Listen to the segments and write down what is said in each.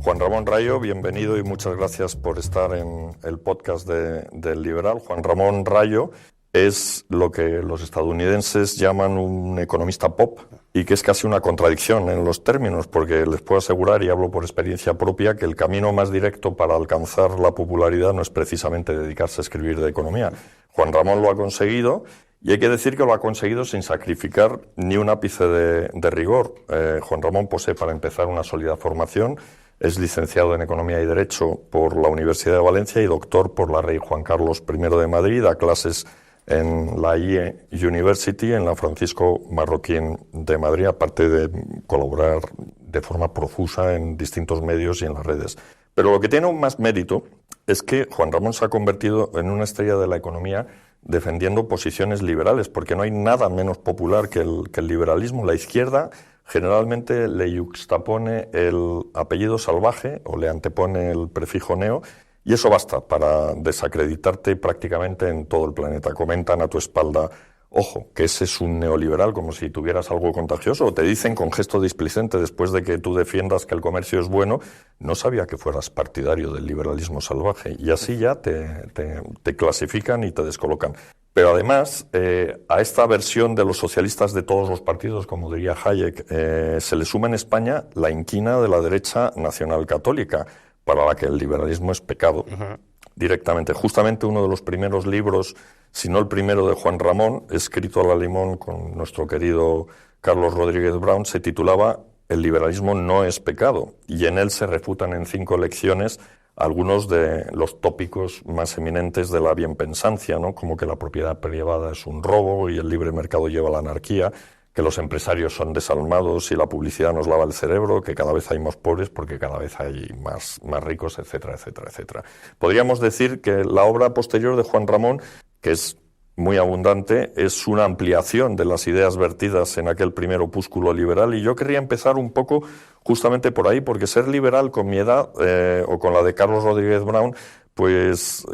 Juan Ramón Rayo, bienvenido y muchas gracias por estar en el podcast del Liberal. Juan Ramón Rayo es lo que los estadounidenses llaman un economista pop y que es casi una contradicción en los términos, porque les puedo asegurar, y hablo por experiencia propia, que el camino más directo para alcanzar la popularidad no es precisamente dedicarse a escribir de economía. Juan Ramón lo ha conseguido. Y hay que decir que lo ha conseguido sin sacrificar ni un ápice de rigor. Juan Ramón posee, para empezar, una sólida formación. Es licenciado en Economía y Derecho por la Universidad de Valencia y doctor por la Rey Juan Carlos I de Madrid. Da clases en la IE University, en la Francisco Marroquín de Madrid, aparte de colaborar de forma profusa en distintos medios y en las redes. Pero lo que tiene aún más mérito es que Juan Ramón se ha convertido en una estrella de la economía defendiendo posiciones liberales, porque no hay nada menos popular que el liberalismo. La izquierda generalmente le yuxtapone el apellido salvaje o le antepone el prefijo neo, y eso basta para desacreditarte prácticamente en todo el planeta. Comentan a tu espalda: ojo, que ese es un neoliberal, como si tuvieras algo contagioso, o te dicen con gesto displicente, después de que tú defiendas que el comercio es bueno: no sabía que fueras partidario del liberalismo salvaje, y así ya te clasifican y te descolocan. Pero además, a esta versión de los socialistas de todos los partidos, como diría Hayek, se le suma en España la inquina de la derecha nacional católica, para la que el liberalismo es pecado. Directamente. Justamente uno de los primeros libros, si no el primero, de Juan Ramón, escrito a la limón con nuestro querido Carlos Rodríguez Brown, se titulaba El liberalismo no es pecado, y en él se refutan en 5 lecciones algunos de los tópicos más eminentes de la bienpensancia, ¿no? Como que la propiedad privada es un robo y el libre mercado lleva a la anarquía, que los empresarios son desalmados y la publicidad nos lava el cerebro, que cada vez hay más pobres porque cada vez hay más ricos, etcétera, etcétera, etcétera. Podríamos decir que la obra posterior de Juan Ramón, que es muy abundante, es una ampliación de las ideas vertidas en aquel primer opúsculo liberal, y yo querría empezar un poco justamente por ahí, porque ser liberal con mi edad o con la de Carlos Rodríguez Brown, pues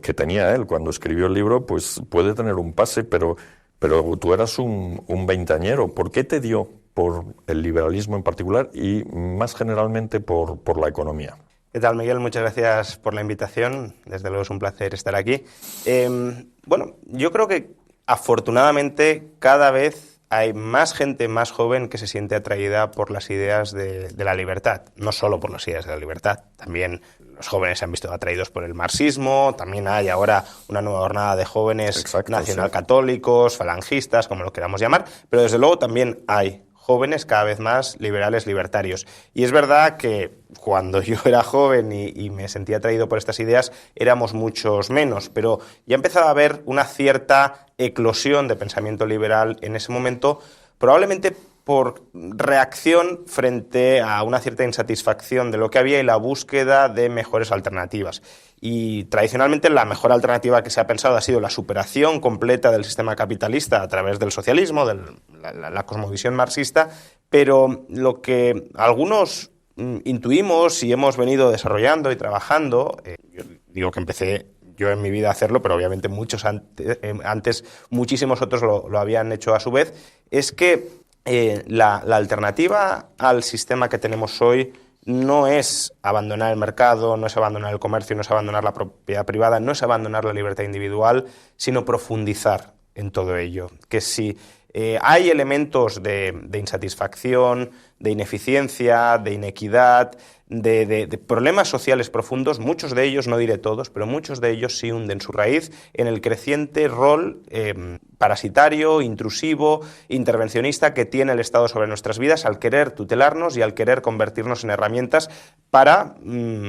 que tenía él cuando escribió el libro, pues puede tener un pase, pero tú eras un veinteañero. ¿Por qué te dio por el liberalismo en particular y más generalmente por la economía? ¿Qué tal, Miguel? Muchas gracias por la invitación. Desde luego es un placer estar aquí. Bueno, yo creo que afortunadamente cada vez hay más gente más joven que se siente atraída por las ideas de la libertad. No solo por las ideas de la libertad, también los jóvenes se han visto atraídos por el marxismo, también hay ahora una nueva jornada de jóvenes nacionalcatólicos, falangistas, como lo queramos llamar, pero desde luego también hay jóvenes cada vez más liberales, libertarios. Y es verdad que cuando yo era joven y me sentía atraído por estas ideas, éramos muchos menos, pero ya empezaba a haber una cierta eclosión de pensamiento liberal en ese momento, probablemente por reacción frente a una cierta insatisfacción de lo que había y la búsqueda de mejores alternativas. Y tradicionalmente la mejor alternativa que se ha pensado ha sido la superación completa del sistema capitalista a través del socialismo, de la cosmovisión marxista, pero lo que algunos intuimos y hemos venido desarrollando y trabajando, yo digo que empecé yo en mi vida a hacerlo, pero obviamente muchos antes muchísimos otros lo habían hecho a su vez, es que la alternativa al sistema que tenemos hoy no es abandonar el mercado, no es abandonar el comercio, no es abandonar la propiedad privada, no es abandonar la libertad individual, sino profundizar en todo ello. Que si hay elementos de insatisfacción, de ineficiencia, de inequidad, de problemas sociales profundos, muchos de ellos, no diré todos, pero muchos de ellos sí hunden su raíz en el creciente rol parasitario, intrusivo, intervencionista que tiene el Estado sobre nuestras vidas al querer tutelarnos y al querer convertirnos en herramientas para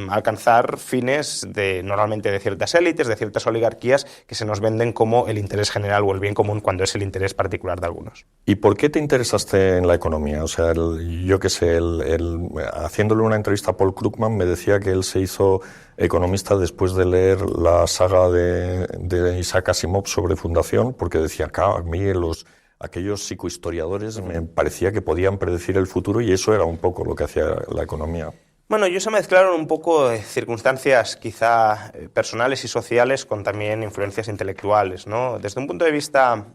alcanzar fines normalmente de ciertas élites, de ciertas oligarquías que se nos venden como el interés general o el bien común cuando es el interés particular de algunos. ¿Y por qué te interesaste en la economía? O sea, yo qué sé, haciéndole una entrevista a Paul Krugman me decía que él se hizo economista después de leer la saga de Isaac Asimov sobre fundación, porque decía, a mí aquellos psicohistoriadores me parecía que podían predecir el futuro, y eso era un poco lo que hacía la economía. Bueno, ellos se mezclaron un poco circunstancias quizá personales y sociales con también influencias intelectuales, ¿no? Desde un punto de vista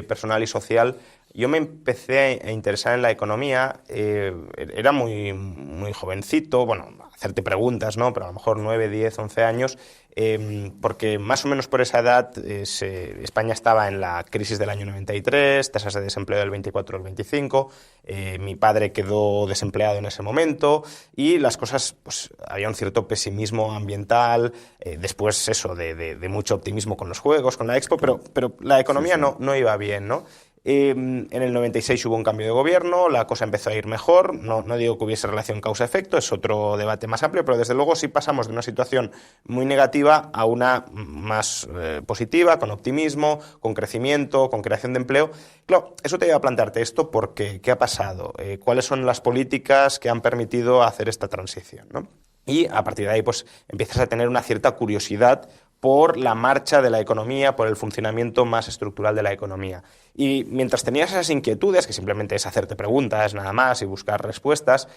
personal y social, yo me empecé a interesar en la economía, era muy, muy jovencito, bueno, hacerte preguntas, ¿no? Pero a lo mejor 9, 10, 11 años, porque más o menos por esa edad España estaba en la crisis del año 93, tasas de desempleo del 24 al 25, mi padre quedó desempleado en ese momento y las cosas, pues había un cierto pesimismo ambiental, después eso, de mucho optimismo con los juegos, con la Expo, pero la economía no iba bien, ¿no? En el 96 hubo un cambio de gobierno, la cosa empezó a ir mejor, no digo que hubiese relación causa-efecto, es otro debate más amplio, pero desde luego sí pasamos de una situación muy negativa a una más positiva, con optimismo, con crecimiento, con creación de empleo. Claro, eso te lleva a plantearte esto porque ¿qué ha pasado? ¿Cuáles son las políticas que han permitido hacer esta transición, ¿no? Y a partir de ahí pues empiezas a tener una cierta curiosidad por la marcha de la economía, por el funcionamiento más estructural de la economía. Y mientras tenías esas inquietudes, que simplemente es hacerte preguntas nada más y buscar respuestas,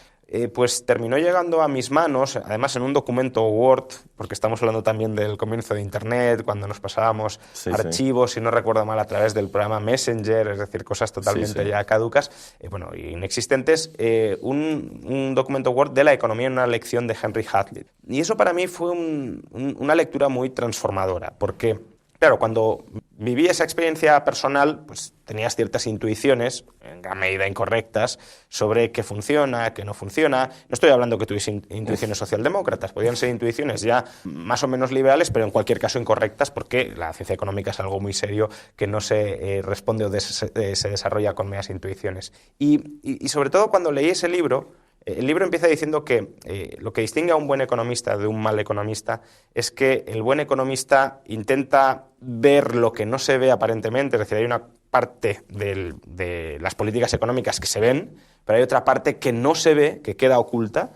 pues terminó llegando a mis manos, además en un documento Word, porque estamos hablando también del comienzo de Internet, cuando nos pasábamos archivos, si no recuerdo mal, a través del programa Messenger, es decir, cosas totalmente ya caducas, inexistentes, un documento Word de la economía en una lección de Henry Hazlitt. Y eso para mí fue una lectura muy transformadora, porque claro, cuando viví esa experiencia personal, pues tenías ciertas intuiciones, en gran medida incorrectas, sobre qué funciona, qué no funciona. No estoy hablando que tuviese intuiciones socialdemócratas, podían ser intuiciones ya más o menos liberales, pero en cualquier caso incorrectas, porque la ciencia económica es algo muy serio que no se responde o se desarrolla con meras intuiciones. Y sobre todo cuando leí ese libro, el libro empieza diciendo que lo que distingue a un buen economista de un mal economista es que el buen economista intenta ver lo que no se ve aparentemente, es decir, hay una parte de las políticas económicas que se ven, pero hay otra parte que no se ve, que queda oculta.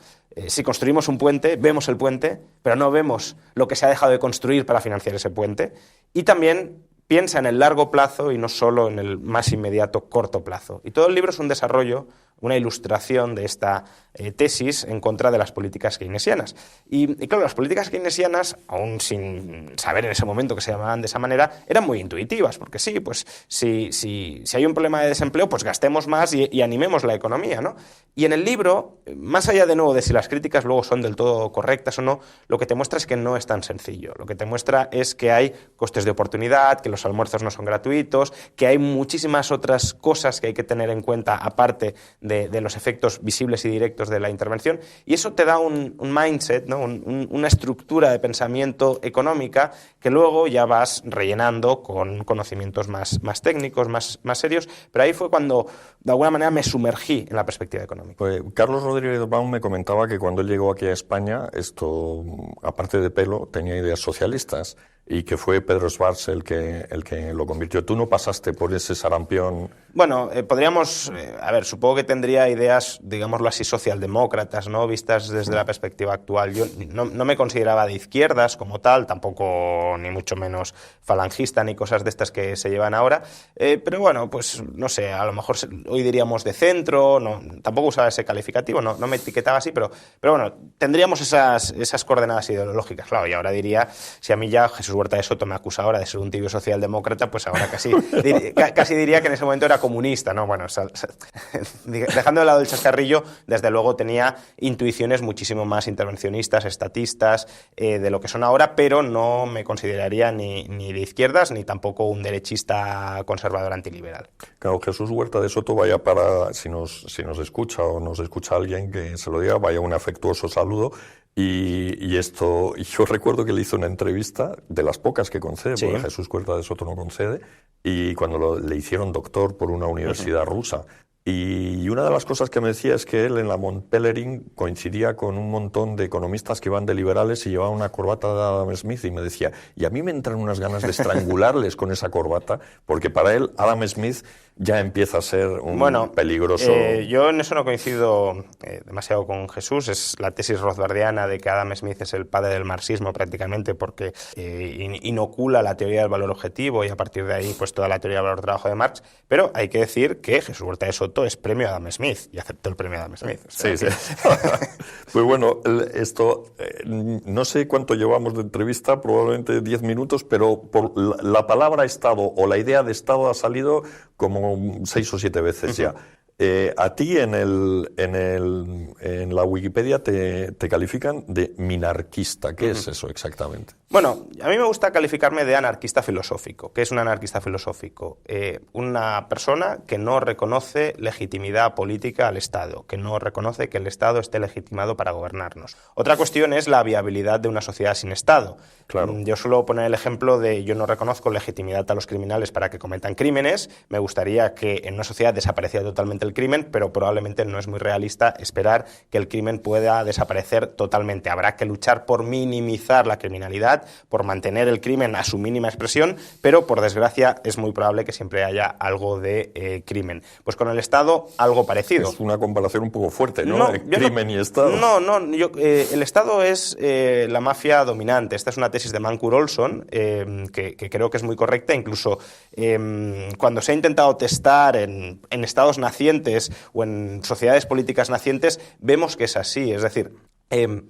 Si construimos un puente, vemos el puente, pero no vemos lo que se ha dejado de construir para financiar ese puente. Y también piensa en el largo plazo y no solo en el más inmediato corto plazo. Y todo el libro es un desarrollo, una ilustración de esta tesis en contra de las políticas keynesianas. Y claro, las políticas keynesianas, aún sin saber en ese momento que se llamaban de esa manera, eran muy intuitivas, porque sí, pues si hay un problema de desempleo, pues gastemos más y animemos la economía, ¿no? Y en el libro, más allá de nuevo de si las críticas luego son del todo correctas o no, lo que te muestra es que no es tan sencillo. Lo que te muestra es que hay costes de oportunidad, que los almuerzos no son gratuitos, que hay muchísimas otras cosas que hay que tener en cuenta aparte de los efectos visibles y directos de la intervención, y eso te da un mindset, ¿no? Una estructura de pensamiento económica que luego ya vas rellenando con conocimientos más técnicos, más serios, pero ahí fue cuando de alguna manera me sumergí en la perspectiva económica. Pues Carlos Rodríguez Baum me comentaba que cuando él llegó aquí a España, esto, aparte de pelo, tenía ideas socialistas y que fue Pedro Schwarz el que lo convirtió. ¿Tú no pasaste por ese sarampión? Bueno, podríamos, supongo que tendría ideas, digámoslo así, socialdemócratas, ¿no? Vistas desde la perspectiva actual. Yo no me consideraba de izquierdas como tal, tampoco ni mucho menos falangista ni cosas de estas que se llevan ahora, pero bueno, pues no sé, a lo mejor hoy diríamos de centro, tampoco usaba ese calificativo, no me etiquetaba así, pero bueno, tendríamos esas coordenadas ideológicas, claro, y ahora diría, si a mí ya Jesús Huerta de Soto me acusa ahora de ser un tibio socialdemócrata, pues ahora casi diría que en ese momento era comunista, ¿no? Bueno, dejando de lado el chascarrillo, desde luego tenía intuiciones muchísimo más intervencionistas, estatistas, de lo que son ahora, pero no me consideraría ni de izquierdas ni tampoco un derechista conservador antiliberal. Claro, Jesús Huerta de Soto, vaya para, si nos escucha o nos escucha alguien que se lo diga, vaya un afectuoso saludo. Y esto, yo recuerdo que le hizo una entrevista, de las pocas que concede, porque Jesús Huerta de Soto no concede, y cuando le hicieron doctor por una universidad rusa. Y una de las cosas que me decía es que él en la Mont Pelerin coincidía con un montón de economistas que iban de liberales y llevaban una corbata de Adam Smith, y me decía, y a mí me entran unas ganas de estrangularles con esa corbata, porque para él Adam Smith ya empieza a ser un peligroso... Yo en eso no coincido demasiado con Jesús. Es la tesis rothbardiana de que Adam Smith es el padre del marxismo prácticamente, porque inocula la teoría del valor objetivo y a partir de ahí pues toda la teoría del valor trabajo de Marx. Pero hay que decir que Jesús Huerta de Soto voto es premio Adam Smith, y aceptó el premio Adam Smith. O sea, sí. Pues bueno, esto, no sé cuánto llevamos de entrevista, probablemente 10 minutos, pero por la palabra Estado o la idea de Estado ha salido como 6 o 7 veces ya. A ti en la Wikipedia te califican de minarquista. ¿Qué es eso exactamente? Bueno, a mí me gusta calificarme de anarquista filosófico. ¿Qué es un anarquista filosófico? Una persona que no reconoce legitimidad política al Estado, que no reconoce que el Estado esté legitimado para gobernarnos. Otra cuestión es la viabilidad de una sociedad sin Estado. Claro. Yo suelo poner el ejemplo de yo no reconozco legitimidad a los criminales para que cometan crímenes. Me gustaría que en una sociedad desapareciera totalmente el crimen, pero probablemente no es muy realista esperar que el crimen pueda desaparecer totalmente. Habrá que luchar por minimizar la criminalidad, por mantener el crimen a su mínima expresión, pero por desgracia es muy probable que siempre haya algo de crimen. Pues con el Estado algo parecido. Es una comparación un poco fuerte, ¿no? Crimen y Estado. El Estado es la mafia dominante. Esta es una tesis de Mancur Olson que creo que es muy correcta. Incluso cuando se ha intentado testar en estados nacientes o en sociedades políticas nacientes, vemos que es así. Es decir, en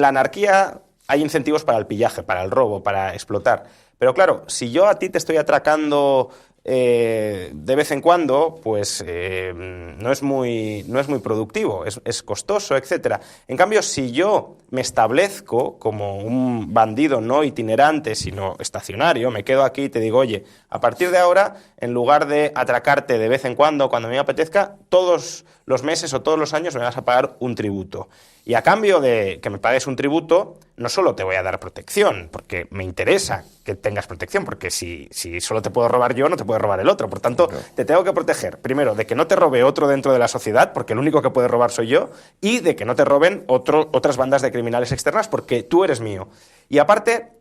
la anarquía hay incentivos para el pillaje, para el robo, para explotar. Pero claro, si yo a ti te estoy atracando de vez en cuando, pues no es muy productivo, es costoso, etc. En cambio, si yo me establezco como un bandido no itinerante, sino estacionario, me quedo aquí y te digo, oye, a partir de ahora, en lugar de atracarte de vez en cuando me apetezca, todos los meses o todos los años me vas a pagar un tributo. Y a cambio de que me pagues un tributo, no solo te voy a dar protección, porque me interesa que tengas protección, porque si solo te puedo robar yo, no te puede robar el otro. Por tanto, te tengo que proteger, primero, de que no te robe otro dentro de la sociedad, porque el único que puede robar soy yo, y de que no te roben otras bandas de criminales externas, porque tú eres mío. Y aparte,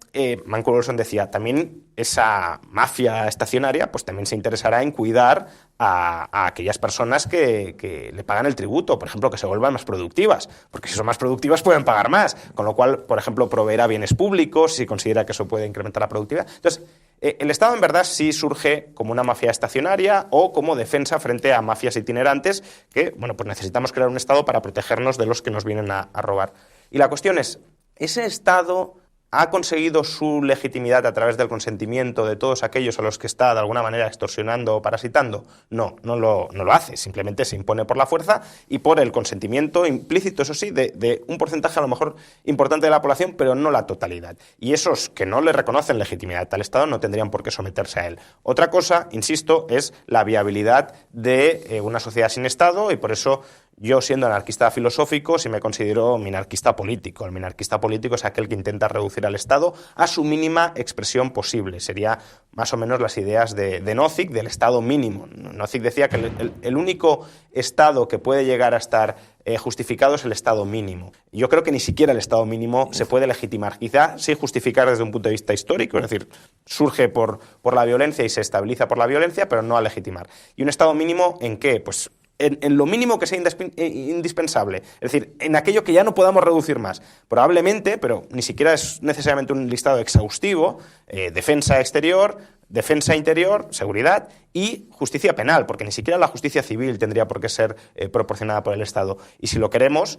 Mancur Olson decía, también esa mafia estacionaria pues también se interesará en cuidar a aquellas personas que le pagan el tributo, por ejemplo, que se vuelvan más productivas, porque si son más productivas pueden pagar más, con lo cual, por ejemplo, proveerá bienes públicos si considera que eso puede incrementar la productividad. Entonces, el Estado en verdad sí surge como una mafia estacionaria o como defensa frente a mafias itinerantes que, bueno, pues necesitamos crear un Estado para protegernos de los que nos vienen a robar. Y la cuestión es, ¿ese Estado ha conseguido su legitimidad a través del consentimiento de todos aquellos a los que está de alguna manera extorsionando o parasitando? No lo hace, simplemente se impone por la fuerza y por el consentimiento implícito, eso sí, de un porcentaje a lo mejor importante de la población, pero no la totalidad. Y esos que no le reconocen legitimidad al Estado no tendrían por qué someterse a él. Otra cosa, insisto, es la viabilidad de una sociedad sin Estado y por eso yo, siendo anarquista filosófico, sí me considero minarquista político. El minarquista político es aquel que intenta reducir al Estado a su mínima expresión posible. Sería más o menos las ideas de Nozick del Estado mínimo. Nozick decía que el único Estado que puede llegar a estar justificado es el Estado mínimo. Yo creo que ni siquiera el Estado mínimo se puede legitimar. Quizá sí justificar desde un punto de vista histórico, es decir, surge por la violencia y se estabiliza por la violencia, pero no a legitimar. ¿Y un Estado mínimo en qué? Pues en lo mínimo que sea indispensable, es decir, en aquello que ya no podamos reducir más. Probablemente, pero ni siquiera es necesariamente un listado exhaustivo, defensa exterior, defensa interior, seguridad y justicia penal, porque ni siquiera la justicia civil tendría por qué ser proporcionada por el Estado. Y si lo queremos,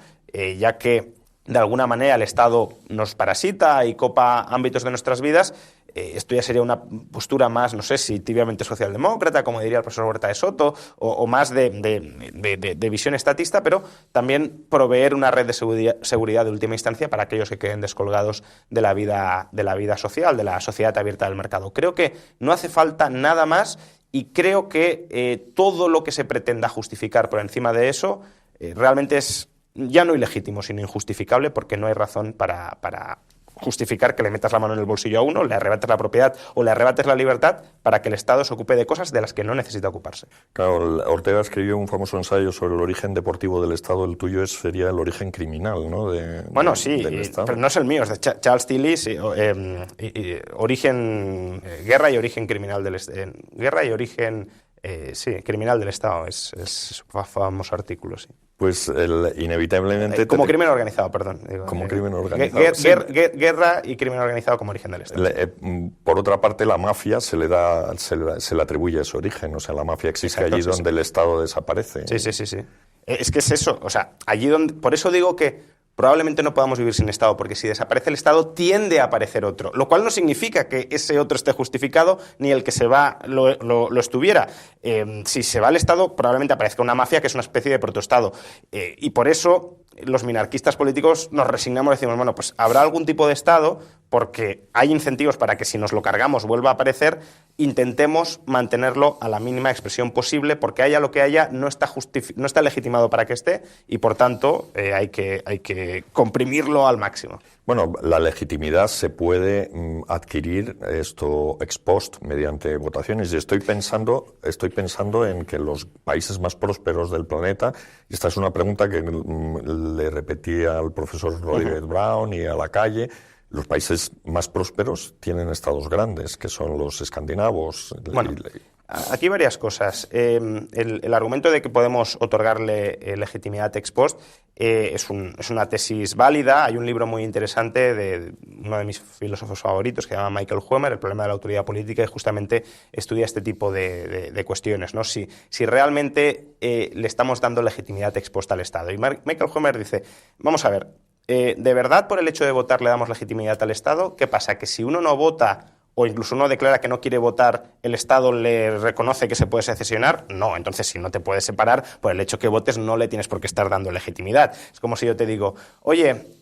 ya que de alguna manera el Estado nos parasita y copa ámbitos de nuestras vidas, esto ya sería una postura más, no sé si tibiamente socialdemócrata, como diría el profesor Huerta de Soto, o más de visión estatista, pero también proveer una red de seguridad de última instancia para aquellos que queden descolgados de la vida social, de la sociedad abierta del mercado. Creo que no hace falta nada más y creo que todo lo que se pretenda justificar por encima de eso realmente es ya no ilegítimo, sino injustificable, porque no hay razón para justificar que le metas la mano en el bolsillo a uno, le arrebates la propiedad o le arrebates la libertad para que el Estado se ocupe de cosas de las que no necesita ocuparse. Claro, Ortega escribió un famoso ensayo sobre el origen deportivo del Estado. El tuyo sería el origen criminal, ¿no? Sí, del Estado. Pero no es el mío, es de Charles Tilly, sí, origen guerra y origen criminal del guerra y origen criminal del Estado, es su famoso artículo, sí. Pues inevitablemente... como crimen organizado, perdón. Como crimen organizado. Guerra y crimen organizado como origen del Estado. Por otra parte, la mafia se le atribuye ese origen. O sea, la mafia existe allí donde el Estado desaparece. Sí. Es que es eso. O sea, allí donde... Por eso digo que probablemente no podamos vivir sin Estado, porque si desaparece el Estado tiende a aparecer otro, lo cual no significa que ese otro esté justificado ni el que se va lo estuviera. Si se va el Estado, probablemente aparezca una mafia que es una especie de protoestado. Y por eso los minarquistas políticos nos resignamos y decimos, bueno, pues habrá algún tipo de Estado porque hay incentivos para que si nos lo cargamos vuelva a aparecer, intentemos mantenerlo a la mínima expresión posible porque haya lo que haya, no está legitimado para que esté y por tanto hay que comprimirlo al máximo. Bueno, la legitimidad se puede adquirir esto ex post mediante votaciones y estoy pensando en que los países más prósperos del planeta, y esta es una pregunta que le repetí al profesor Rodríguez Brown y a la calle, los países más prósperos tienen estados grandes, que son los escandinavos. Bueno, aquí varias cosas. El argumento de que podemos otorgarle legitimidad ex post es una tesis válida. Hay un libro muy interesante de uno de mis filósofos favoritos que se llama Michael Huemer, El problema de la autoridad política, y justamente estudia este tipo de cuestiones, ¿no? Si realmente le estamos dando legitimidad ex post al Estado. Y Michael Huemer dice, vamos a ver, ¿de verdad por el hecho de votar le damos legitimidad al Estado? ¿Qué pasa? Que si uno no vota o incluso uno declara que no quiere votar, ¿el Estado le reconoce que se puede secesionar? No, entonces si no te puedes separar, por el hecho que votes no le tienes por qué estar dando legitimidad. Es como si yo te digo, oye,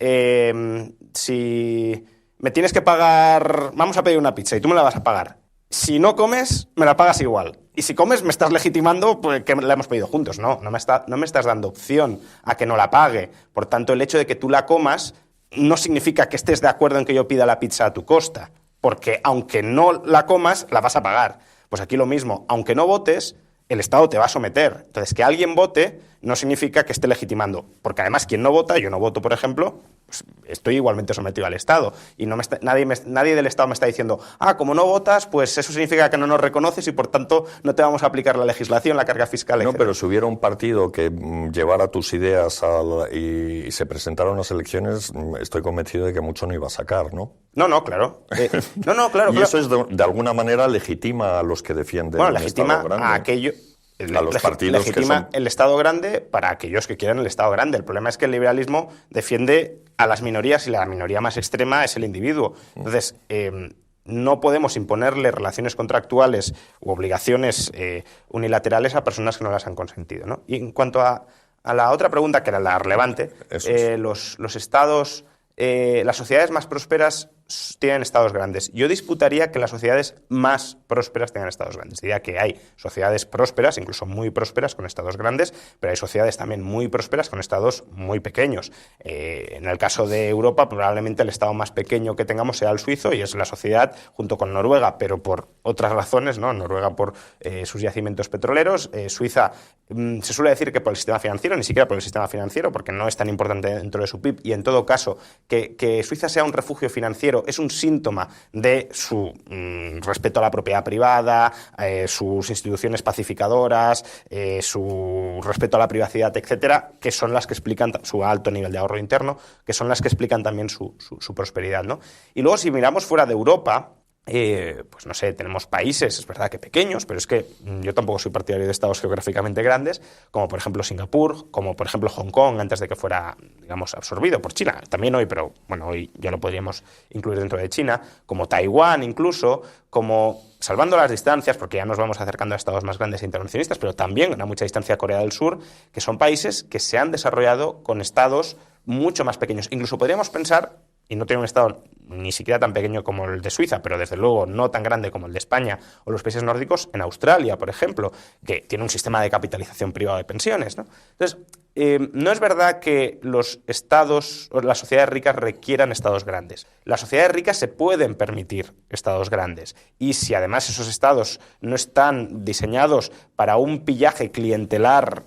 si me tienes que pagar, vamos a pedir una pizza y tú me la vas a pagar. Si no comes, me la pagas igual. Y si comes, me estás legitimando pues, que la hemos pedido juntos. No me estás dando opción a que no la pague. Por tanto, el hecho de que tú la comas no significa que estés de acuerdo en que yo pida la pizza a tu costa. Porque aunque no la comas, la vas a pagar. Pues aquí lo mismo. Aunque no votes, el Estado te va a someter. Entonces, que alguien vote no significa que esté legitimando. Porque además, quien no vota, yo no voto, por ejemplo, pues estoy igualmente sometido al Estado. Y nadie del Estado me está diciendo, como no votas, pues eso significa que no nos reconoces y por tanto no te vamos a aplicar la legislación, la carga fiscal, etc. No, pero si hubiera un partido que llevara tus ideas y se presentara a unas elecciones, estoy convencido de que mucho no iba a sacar, ¿no? No, claro. Claro. Y eso es de alguna manera legitima a los que defienden un Estado grande. A aquello... A los partidos legitima que son... el Estado grande para aquellos que quieran el Estado grande. El problema es que el liberalismo defiende a las minorías y la minoría más extrema es el individuo. Entonces, no podemos imponerle relaciones contractuales u obligaciones unilaterales a personas que no las han consentido, ¿no? Y en cuanto a la otra pregunta, que era la relevante, los estados, las sociedades más prósperas tienen estados grandes. Yo disputaría que las sociedades más prósperas tengan estados grandes. Diría que hay sociedades prósperas, incluso muy prósperas, con estados grandes, pero hay sociedades también muy prósperas con estados muy pequeños. En el caso de Europa, probablemente el estado más pequeño que tengamos sea el suizo, y es la sociedad junto con Noruega, pero por otras razones, ¿no? Noruega por sus yacimientos petroleros, Suiza se suele decir que por el sistema financiero, ni siquiera por el sistema financiero, porque no es tan importante dentro de su PIB, y en todo caso, que Suiza sea un refugio financiero es un síntoma de su respeto a la propiedad privada, sus instituciones pacificadoras, su respeto a la privacidad, etcétera, que son las que explican su alto nivel de ahorro interno, que son las que explican también su prosperidad, ¿no? Y luego, si miramos fuera de Europa, pues no sé, tenemos países, es verdad que pequeños, pero es que yo tampoco soy partidario de estados geográficamente grandes, como por ejemplo Singapur, como por ejemplo Hong Kong, antes de que fuera, digamos, absorbido por China, también hoy, pero bueno, hoy ya lo podríamos incluir dentro de China, como Taiwán incluso, como, salvando las distancias, porque ya nos vamos acercando a estados más grandes e intervencionistas, pero también a mucha distancia Corea del Sur, que son países que se han desarrollado con estados mucho más pequeños. Incluso podríamos pensar, y no tiene un estado ni siquiera tan pequeño como el de Suiza, pero desde luego no tan grande como el de España o los países nórdicos, en Australia, por ejemplo, que tiene un sistema de capitalización privada de pensiones, ¿no? Entonces, no es verdad que los estados o las sociedades ricas requieran estados grandes. Las sociedades ricas se pueden permitir estados grandes. Y si además esos estados no están diseñados para un pillaje clientelar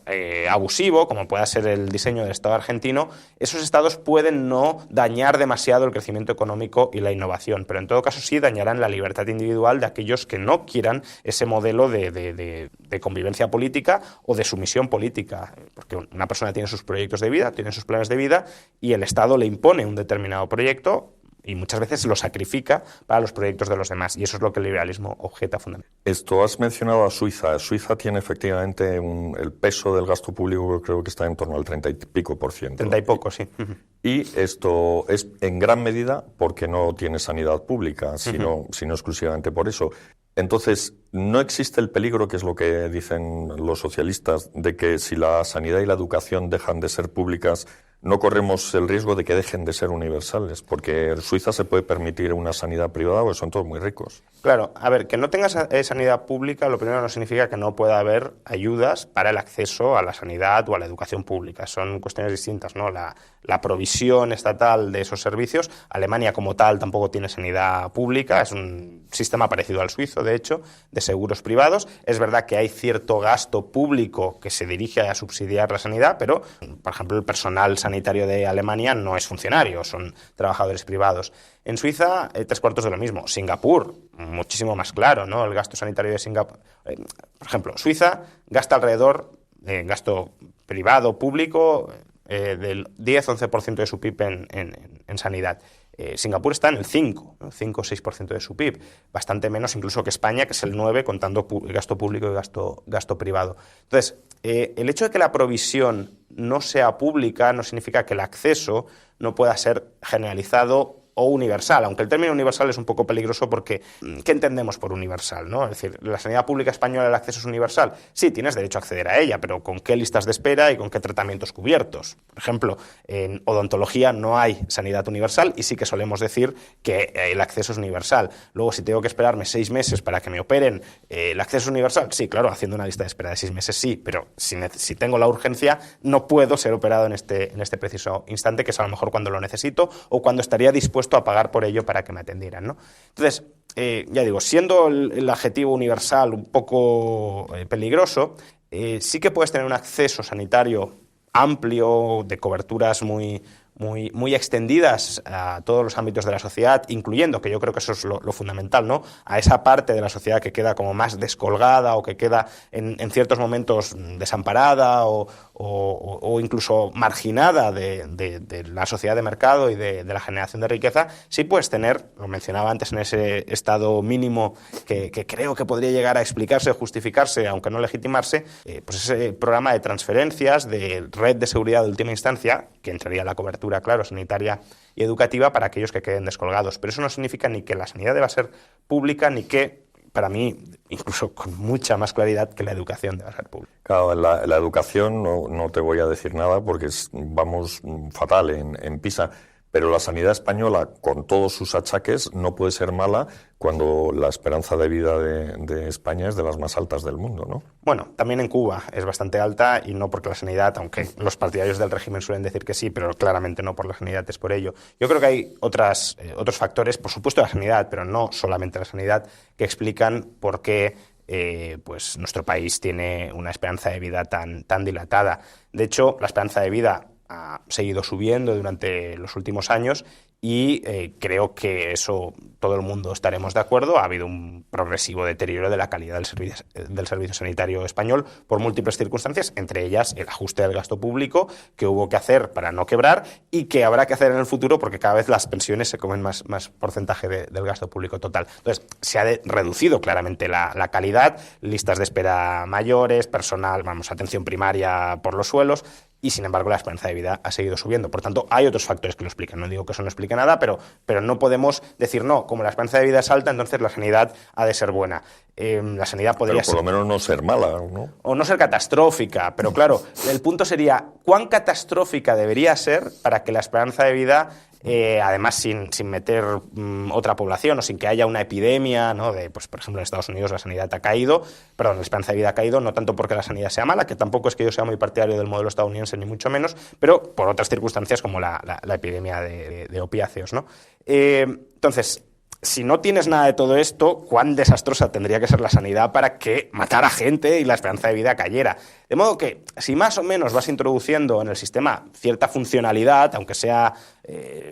abusivo, como pueda ser el diseño del Estado argentino, esos estados pueden no dañar demasiado el crecimiento económico y la innovación, pero en todo caso sí dañarán la libertad individual de aquellos que no quieran ese modelo de convivencia política o de sumisión política, porque una persona tiene sus proyectos de vida, tiene sus planes de vida, y el Estado le impone un determinado proyecto y muchas veces lo sacrifica para los proyectos de los demás. Y eso es lo que el liberalismo objeta fundamentalmente. Esto has mencionado a Suiza. Suiza tiene efectivamente el peso del gasto público, creo que está en torno al 30 y pico por ciento. 30 y poco, sí. Y esto es en gran medida porque no tiene sanidad pública, sino exclusivamente por eso. Entonces, no existe el peligro, que es lo que dicen los socialistas, de que si la sanidad y la educación dejan de ser públicas, no corremos el riesgo de que dejen de ser universales, porque Suiza se puede permitir una sanidad privada porque son todos muy ricos. Claro, a ver, que no tengas sanidad pública, lo primero no significa que no pueda haber ayudas para el acceso a la sanidad o a la educación pública. Son cuestiones distintas, ¿no? La provisión estatal de esos servicios. Alemania como tal tampoco tiene sanidad pública, es un sistema parecido al suizo, de hecho, de seguros privados. Es verdad que hay cierto gasto público que se dirige a subsidiar la sanidad, pero, por ejemplo, el personal sanitario de Alemania no es funcionario, son trabajadores privados. En Suiza, 3/4 de lo mismo. Singapur, muchísimo más claro, ¿no? El gasto sanitario de Singapur. Por ejemplo, Suiza gasta alrededor, gasto privado, público, del 10-11% de su PIB en sanidad. Singapur está en el 5 o 6% de su PIB, bastante menos incluso que España, que es el 9%, contando gasto público y gasto privado. Entonces, el hecho de que la provisión no sea pública no significa que el acceso no pueda ser generalizado o universal, aunque el término universal es un poco peligroso porque ¿qué entendemos por universal, ¿no? Es decir, ¿la sanidad pública española, el acceso es universal? Sí, tienes derecho a acceder a ella, pero ¿con qué listas de espera y con qué tratamientos cubiertos? Por ejemplo, en odontología no hay sanidad universal y sí que solemos decir que el acceso es universal. Luego, si tengo que esperarme 6 meses para que me operen, ¿el acceso es universal? Sí, claro, haciendo una lista de espera de 6 meses sí, pero si tengo la urgencia no puedo ser operado en este preciso instante, que es a lo mejor cuando lo necesito o cuando estaría dispuesto a pagar por ello para que me atendieran, ¿no? Entonces, ya digo, siendo el adjetivo universal un poco peligroso, sí que puedes tener un acceso sanitario amplio, de coberturas muy extendidas a todos los ámbitos de la sociedad, incluyendo, que yo creo que eso es lo fundamental, ¿no?, a esa parte de la sociedad que queda como más descolgada o que queda en ciertos momentos desamparada o incluso marginada de la sociedad de mercado y de la generación de riqueza. Sí puedes tener, lo mencionaba antes, en ese estado mínimo que creo que podría llegar a explicarse o justificarse, aunque no legitimarse, pues ese programa de transferencias, de red de seguridad de última instancia, que entraría en la cobertura, claro, sanitaria y educativa para aquellos que queden descolgados. Pero eso no significa ni que la sanidad deba ser pública, ni que, para mí, incluso con mucha más claridad, que la educación deba ser pública. Claro, la educación no te voy a decir nada porque vamos fatal en PISA, pero la sanidad española, con todos sus achaques, no puede ser mala cuando la esperanza de vida de España es de las más altas del mundo, ¿no? Bueno, también en Cuba es bastante alta, y no porque la sanidad, aunque los partidarios del régimen suelen decir que sí, pero claramente no por la sanidad es por ello. Yo creo que hay otros factores, por supuesto la sanidad, pero no solamente la sanidad, que explican por qué pues nuestro país tiene una esperanza de vida tan dilatada. De hecho, la esperanza de vida ha seguido subiendo durante los últimos años y creo que eso todo el mundo estaremos de acuerdo. Ha habido un progresivo deterioro de la calidad del servicio sanitario español por múltiples circunstancias, entre ellas el ajuste del gasto público que hubo que hacer para no quebrar y que habrá que hacer en el futuro porque cada vez las pensiones se comen más porcentaje del gasto público total. Entonces, se ha reducido claramente la calidad, listas de espera mayores, personal, atención primaria por los suelos, y sin embargo la esperanza de vida ha seguido subiendo. Por tanto, hay otros factores que lo explican. No digo que eso no explique nada, pero no podemos decir, no, como la esperanza de vida es alta, entonces la sanidad ha de ser buena. La sanidad podría ser... Pero por lo menos no ser mala, ¿no? O no ser catastrófica, pero claro, el punto sería, ¿cuán catastrófica debería ser para que la esperanza de vida... además sin meter otra población o sin que haya una epidemia, ¿no? Pues, por ejemplo, en Estados Unidos la sanidad ha caído, la esperanza de vida ha caído, no tanto porque la sanidad sea mala, que tampoco es que yo sea muy partidario del modelo estadounidense ni mucho menos, pero por otras circunstancias como la epidemia de opiáceos, ¿no? Entonces, si no tienes nada de todo esto, ¿cuán desastrosa tendría que ser la sanidad para que matara gente y la esperanza de vida cayera? De modo que, si más o menos vas introduciendo en el sistema cierta funcionalidad, aunque sea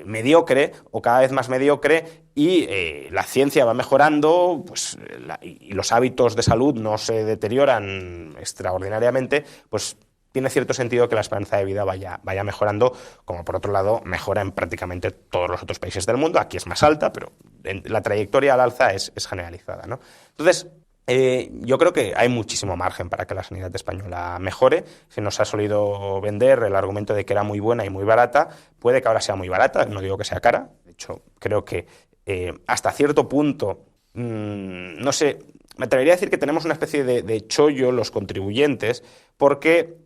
mediocre o cada vez más mediocre, y la ciencia va mejorando, pues, y los hábitos de salud no se deterioran extraordinariamente, pues tiene cierto sentido que la esperanza de vida vaya mejorando, como por otro lado mejora en prácticamente todos los otros países del mundo. Aquí es más alta, pero la trayectoria al alza es generalizada, ¿no? Entonces, yo creo que hay muchísimo margen para que la sanidad española mejore. Se nos ha solido vender el argumento de que era muy buena y muy barata. Puede que ahora sea muy barata, no digo que sea cara. De hecho, creo que hasta cierto punto, no sé, me atrevería a decir que tenemos una especie de chollo los contribuyentes, porque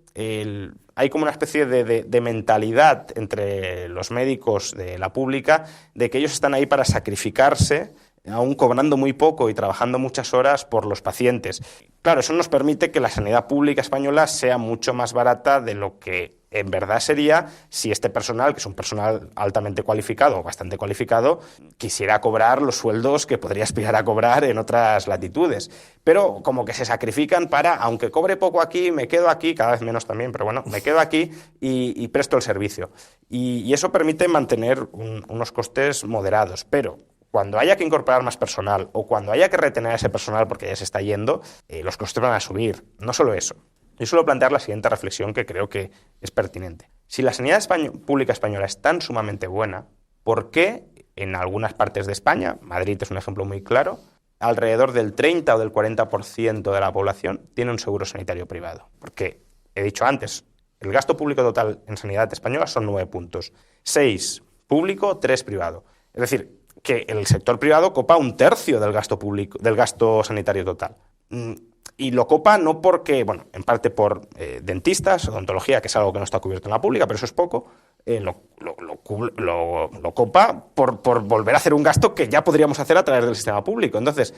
hay como una especie de mentalidad entre los médicos de la pública de que ellos están ahí para sacrificarse, aún cobrando muy poco y trabajando muchas horas por los pacientes. Claro, eso nos permite que la sanidad pública española sea mucho más barata de lo que en verdad sería si este personal, que es un personal altamente cualificado o bastante cualificado, quisiera cobrar los sueldos que podría aspirar a cobrar en otras latitudes. Pero como que se sacrifican para, aunque cobre poco aquí, me quedo aquí, cada vez menos también, pero bueno, me quedo aquí y presto el servicio. Y eso permite mantener unos costes moderados, pero cuando haya que incorporar más personal o cuando haya que retener a ese personal porque ya se está yendo, los costes van a subir. No solo eso. Yo suelo plantear la siguiente reflexión que creo que es pertinente. Si la sanidad pública española es tan sumamente buena, ¿por qué en algunas partes de España, Madrid es un ejemplo muy claro, alrededor del 30 o del 40% de la población tiene un seguro sanitario privado? Porque, he dicho antes, el gasto público total en sanidad española son 9 puntos. 6 público, 3 privado. Es decir, que el sector privado copa un tercio del gasto público, del gasto sanitario total. Y lo copa no porque, bueno, en parte por dentistas, odontología, que es algo que no está cubierto en la pública, pero eso es poco, lo copa por volver a hacer un gasto que ya podríamos hacer a través del sistema público. Entonces,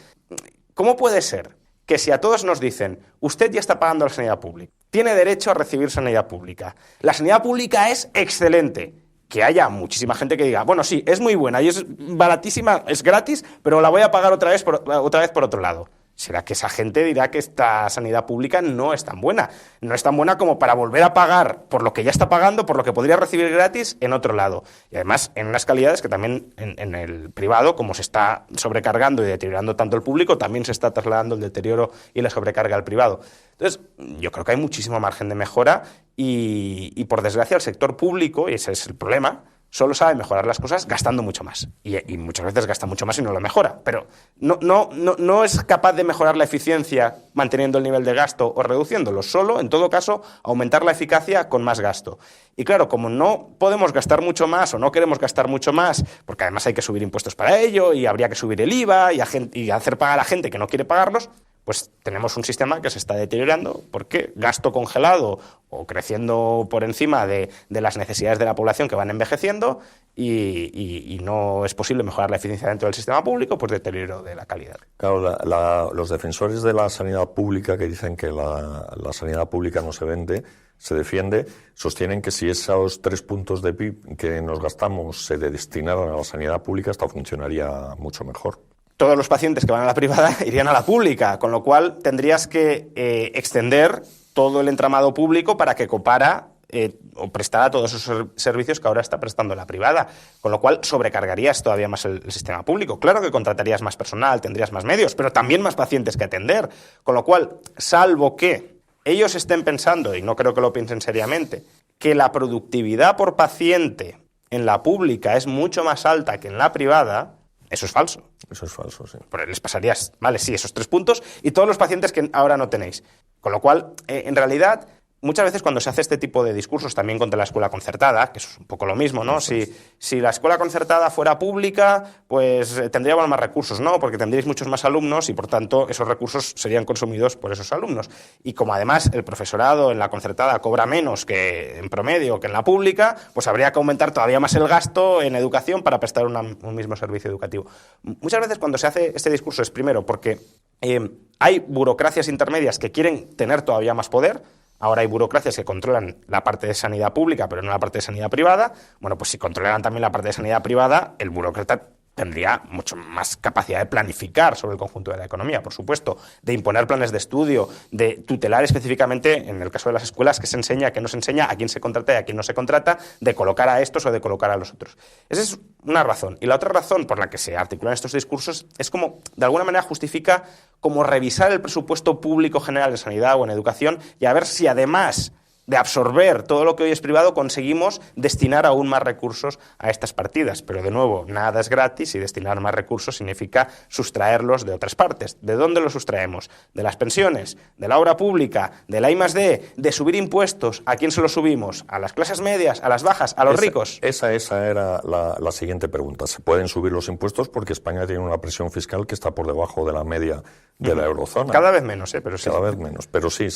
¿cómo puede ser que si a todos nos dicen, usted ya está pagando la sanidad pública, tiene derecho a recibir sanidad pública, la sanidad pública es excelente, que haya muchísima gente que diga, bueno, sí, es muy buena y es baratísima, es gratis, pero la voy a pagar otra vez por otro lado? ¿Será que esa gente dirá que esta sanidad pública no es tan buena? No es tan buena como para volver a pagar por lo que ya está pagando, por lo que podría recibir gratis en otro lado. Y además en unas calidades que también en el privado, como se está sobrecargando y deteriorando tanto el público, también se está trasladando el deterioro y la sobrecarga al privado. Entonces, yo creo que hay muchísimo margen de mejora y por desgracia el sector público, y ese es el problema, solo sabe mejorar las cosas gastando mucho más. Y muchas veces gasta mucho más y no lo mejora. Pero no es capaz de mejorar la eficiencia manteniendo el nivel de gasto o reduciéndolo. Solo, en todo caso, aumentar la eficacia con más gasto. Y claro, como no podemos gastar mucho más o no queremos gastar mucho más, porque además hay que subir impuestos para ello y habría que subir el IVA y hacer pagar a la gente que no quiere pagarlos, pues tenemos un sistema que se está deteriorando porque gasto congelado o creciendo por encima de las necesidades de la población que van envejeciendo y no es posible mejorar la eficiencia dentro del sistema público, pues deterioro de la calidad. Claro, los defensores de la sanidad pública que dicen que la sanidad pública no se vende, se defiende, sostienen que si esos 3 puntos de PIB que nos gastamos se destinaran a la sanidad pública, esto funcionaría mucho mejor. Todos los pacientes que van a la privada irían a la pública, con lo cual tendrías que extender todo el entramado público para que copara o prestara todos esos servicios que ahora está prestando la privada, con lo cual sobrecargarías todavía más el sistema público. Claro que contratarías más personal, tendrías más medios, pero también más pacientes que atender, con lo cual, salvo que ellos estén pensando, y no creo que lo piensen seriamente, que la productividad por paciente en la pública es mucho más alta que en la privada, eso es falso. Eso es falso, sí. Porque les pasarías, vale, sí, esos 3 puntos y todos los pacientes que ahora no tenéis. Con lo cual, en realidad, muchas veces cuando se hace este tipo de discursos también contra la escuela concertada, que es un poco lo mismo, ¿no? Si la escuela concertada fuera pública, pues tendríamos más recursos, ¿no? Porque tendríais muchos más alumnos y, por tanto, esos recursos serían consumidos por esos alumnos. Y como además el profesorado en la concertada cobra menos que en promedio que en la pública, pues habría que aumentar todavía más el gasto en educación para prestar un mismo servicio educativo. Muchas veces cuando se hace este discurso es primero porque hay burocracias intermedias que quieren tener todavía más poder. Ahora hay burocracias que controlan la parte de sanidad pública, pero no la parte de sanidad privada. Bueno, pues si controlaran también la parte de sanidad privada, el burócrata tendría mucho más capacidad de planificar sobre el conjunto de la economía, por supuesto, de imponer planes de estudio, de tutelar específicamente, en el caso de las escuelas, qué se enseña, qué no se enseña, a quién se contrata y a quién no se contrata, de colocar a estos o de colocar a los otros. Esa es una razón. Y la otra razón por la que se articulan estos discursos es como, de alguna manera, justifica como revisar el presupuesto público general en sanidad o en educación y a ver si además de absorber todo lo que hoy es privado, conseguimos destinar aún más recursos a estas partidas. Pero, de nuevo, nada es gratis y destinar más recursos significa sustraerlos de otras partes. ¿De dónde los sustraemos? De las pensiones, de la obra pública, de la I+D, de subir impuestos. ¿A quién se los subimos? ¿A las clases medias, a las bajas, a los ricos? Esa era la siguiente pregunta. ¿Se pueden subir los impuestos? Porque España tiene una presión fiscal que está por debajo de la media de la eurozona. Cada vez menos, pero sí. Cada vez menos, pero sí,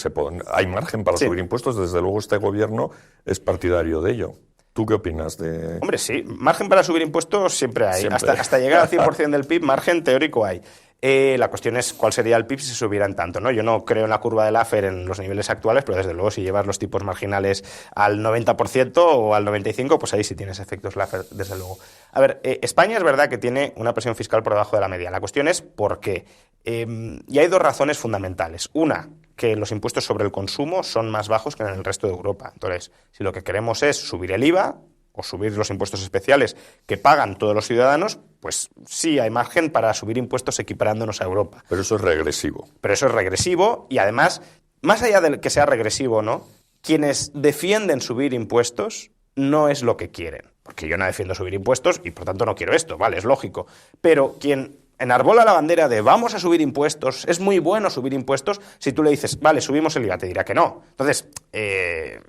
hay margen para subir impuestos. Desde luego este gobierno es partidario de ello. ¿Tú qué opinas de...? Hombre, sí, margen para subir impuestos siempre hay. Hasta llegar al 100% del PIB, margen teórico hay. La cuestión es cuál sería el PIB si se subieran tanto, ¿no? Yo no creo en la curva de Laffer en los niveles actuales, pero desde luego si llevas los tipos marginales al 90% o al 95%, pues ahí sí tienes efectos Laffer, desde luego. A ver, España es verdad que tiene una presión fiscal por debajo de la media. La cuestión es por qué. Y hay dos razones fundamentales. Una, que los impuestos sobre el consumo son más bajos que en el resto de Europa. Entonces, si lo que queremos es subir el IVA o subir los impuestos especiales que pagan todos los ciudadanos, pues sí hay margen para subir impuestos equiparándonos a Europa. Pero eso es regresivo. Pero eso es regresivo y además, más allá de que sea regresivo o no, quienes defienden subir impuestos no es lo que quieren. Porque yo no defiendo subir impuestos y por tanto no quiero esto, vale, es lógico. Pero quien enarbola la bandera de vamos a subir impuestos, es muy bueno subir impuestos, si tú le dices, vale, subimos el IVA, te dirá que no. Entonces,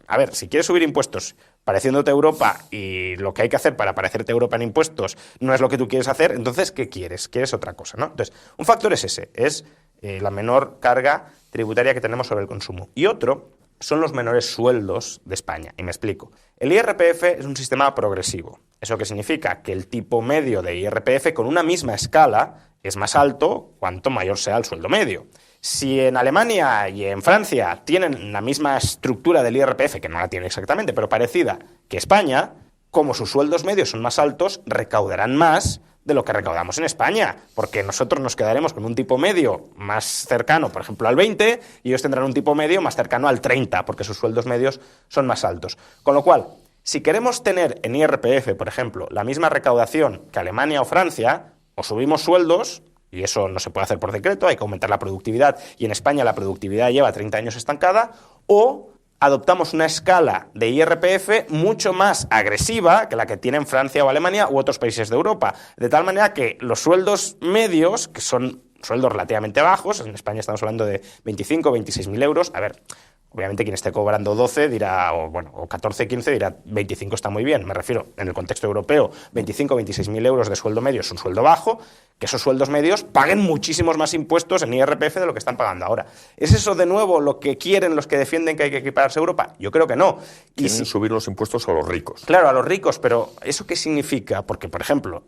a ver, si quieres subir impuestos pareciéndote a Europa y lo que hay que hacer para parecerte a Europa en impuestos no es lo que tú quieres hacer, entonces, ¿qué quieres? Quieres otra cosa, ¿no? Entonces, un factor es ese, es la menor carga tributaria que tenemos sobre el consumo. Y otro son los menores sueldos de España. Y me explico. El IRPF es un sistema progresivo. ¿Eso qué significa? Que el tipo medio de IRPF con una misma escala es más alto cuanto mayor sea el sueldo medio. Si en Alemania y en Francia tienen la misma estructura del IRPF, que no la tienen exactamente, pero parecida que España, como sus sueldos medios son más altos, recaudarán más de lo que recaudamos en España, porque nosotros nos quedaremos con un tipo medio más cercano, por ejemplo, al 20, y ellos tendrán un tipo medio más cercano al 30, porque sus sueldos medios son más altos. Con lo cual, si queremos tener en IRPF, por ejemplo, la misma recaudación que Alemania o Francia, o subimos sueldos, y eso no se puede hacer por decreto, hay que aumentar la productividad, y en España la productividad lleva 30 años estancada, o adoptamos una escala de IRPF mucho más agresiva que la que tienen Francia o Alemania u otros países de Europa, de tal manera que los sueldos medios, que son sueldos relativamente bajos, en España estamos hablando de 25 o 26.000 euros, a ver, obviamente quien esté cobrando 12 dirá, o 14, 15 dirá 25 está muy bien, me refiero en el contexto europeo, 25 o 26.000 euros de sueldo medio es un sueldo bajo, que esos sueldos medios paguen muchísimos más impuestos en IRPF de lo que están pagando ahora. ¿Es eso de nuevo lo que quieren los que defienden que hay que equipararse a Europa? Yo creo que no. Quieren subir los impuestos a los ricos. Claro, a los ricos, pero ¿eso qué significa? Porque, por ejemplo,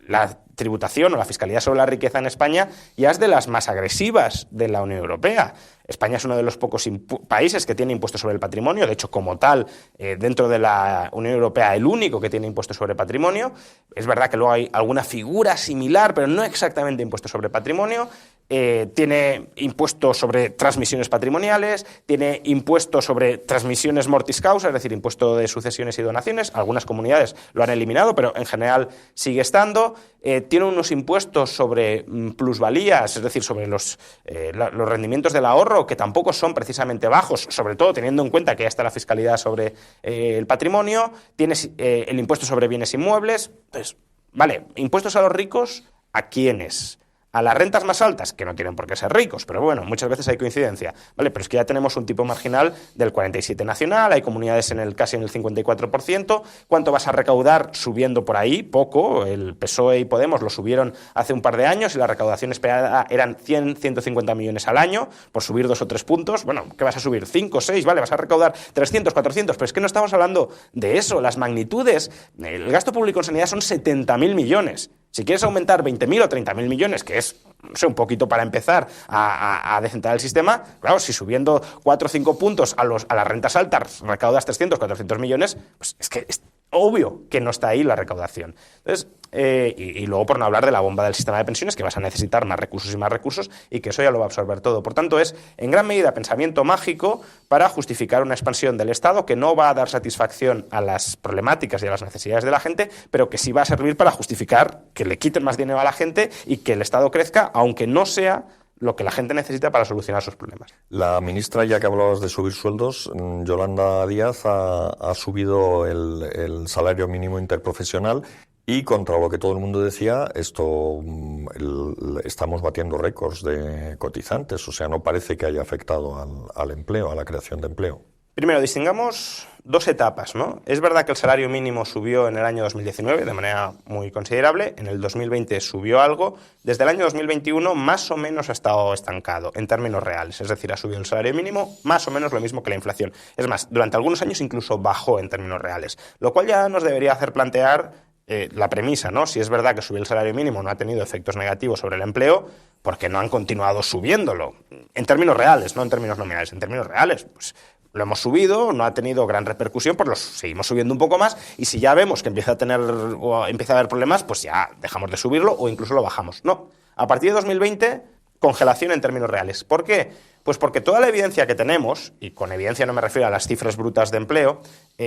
la tributación o la fiscalidad sobre la riqueza en España ya es de las más agresivas de la Unión Europea. España es uno de los pocos países que tiene impuestos sobre el patrimonio, de hecho, como tal, dentro de la Unión Europea, el único que tiene impuestos sobre patrimonio. Es verdad que luego hay alguna figura similar, pero no exactamente impuestos sobre patrimonio. Tiene impuestos sobre transmisiones patrimoniales, tiene impuestos sobre transmisiones mortis causa, es decir, impuesto de sucesiones y donaciones. Algunas comunidades lo han eliminado, pero en general sigue estando. Tiene unos impuestos sobre plusvalías, es decir, sobre los rendimientos del ahorro, que tampoco son precisamente bajos, sobre todo teniendo en cuenta que ya está la fiscalidad sobre el patrimonio. Tienes el impuesto sobre bienes inmuebles. Pues, vale, impuestos a los ricos, ¿a quiénes? A las rentas más altas, que no tienen por qué ser ricos, pero bueno, muchas veces hay coincidencia, ¿vale? Pero es que ya tenemos un tipo marginal del 47% nacional, hay comunidades casi en el 54%. ¿Cuánto vas a recaudar subiendo por ahí? Poco. El PSOE y Podemos lo subieron hace un par de años y la recaudación esperada eran 100, 150 millones al año por subir 2 o 3 puntos. Bueno, ¿qué vas a subir? 5, 6, vale, vas a recaudar 300, 400, pero es que no estamos hablando de eso. Las magnitudes, el gasto público en sanidad son 70.000 millones. Si quieres aumentar 20.000 o 30.000 millones, que es, no sé, un poquito para empezar a descentrar el sistema, claro, si subiendo 4 o 5 puntos a las rentas altas recaudas 300, 400 millones, pues es que es obvio que no está ahí la recaudación. Entonces, y luego por no hablar de la bomba del sistema de pensiones, que vas a necesitar más recursos y que eso ya lo va a absorber todo. Por tanto, es en gran medida pensamiento mágico para justificar una expansión del Estado que no va a dar satisfacción a las problemáticas y a las necesidades de la gente, pero que sí va a servir para justificar que le quiten más dinero a la gente y que el Estado crezca, aunque no sea lo que la gente necesita para solucionar sus problemas. La ministra, ya que hablabas de subir sueldos, Yolanda Díaz ha subido el salario mínimo interprofesional y contra lo que todo el mundo decía, estamos batiendo récords de cotizantes, o sea, no parece que haya afectado al empleo, a la creación de empleo. Primero, distingamos dos etapas, ¿no? Es verdad que el salario mínimo subió en el año 2019 de manera muy considerable, en el 2020 subió algo, desde el año 2021 más o menos ha estado estancado en términos reales, es decir, ha subido el salario mínimo más o menos lo mismo que la inflación. Es más, durante algunos años incluso bajó en términos reales, lo cual ya nos debería hacer plantear la premisa, ¿no? Si es verdad que subir el salario mínimo no ha tenido efectos negativos sobre el empleo, ¿por qué no han continuado subiéndolo? En términos reales, no en términos nominales, en términos reales, pues lo hemos subido, no ha tenido gran repercusión, pues lo seguimos subiendo un poco más y si ya vemos que empieza a haber problemas, pues ya dejamos de subirlo o incluso lo bajamos. No, a partir de 2020, congelación en términos reales. ¿Por qué? Pues porque toda la evidencia que tenemos, y con evidencia no me refiero a las cifras brutas de empleo,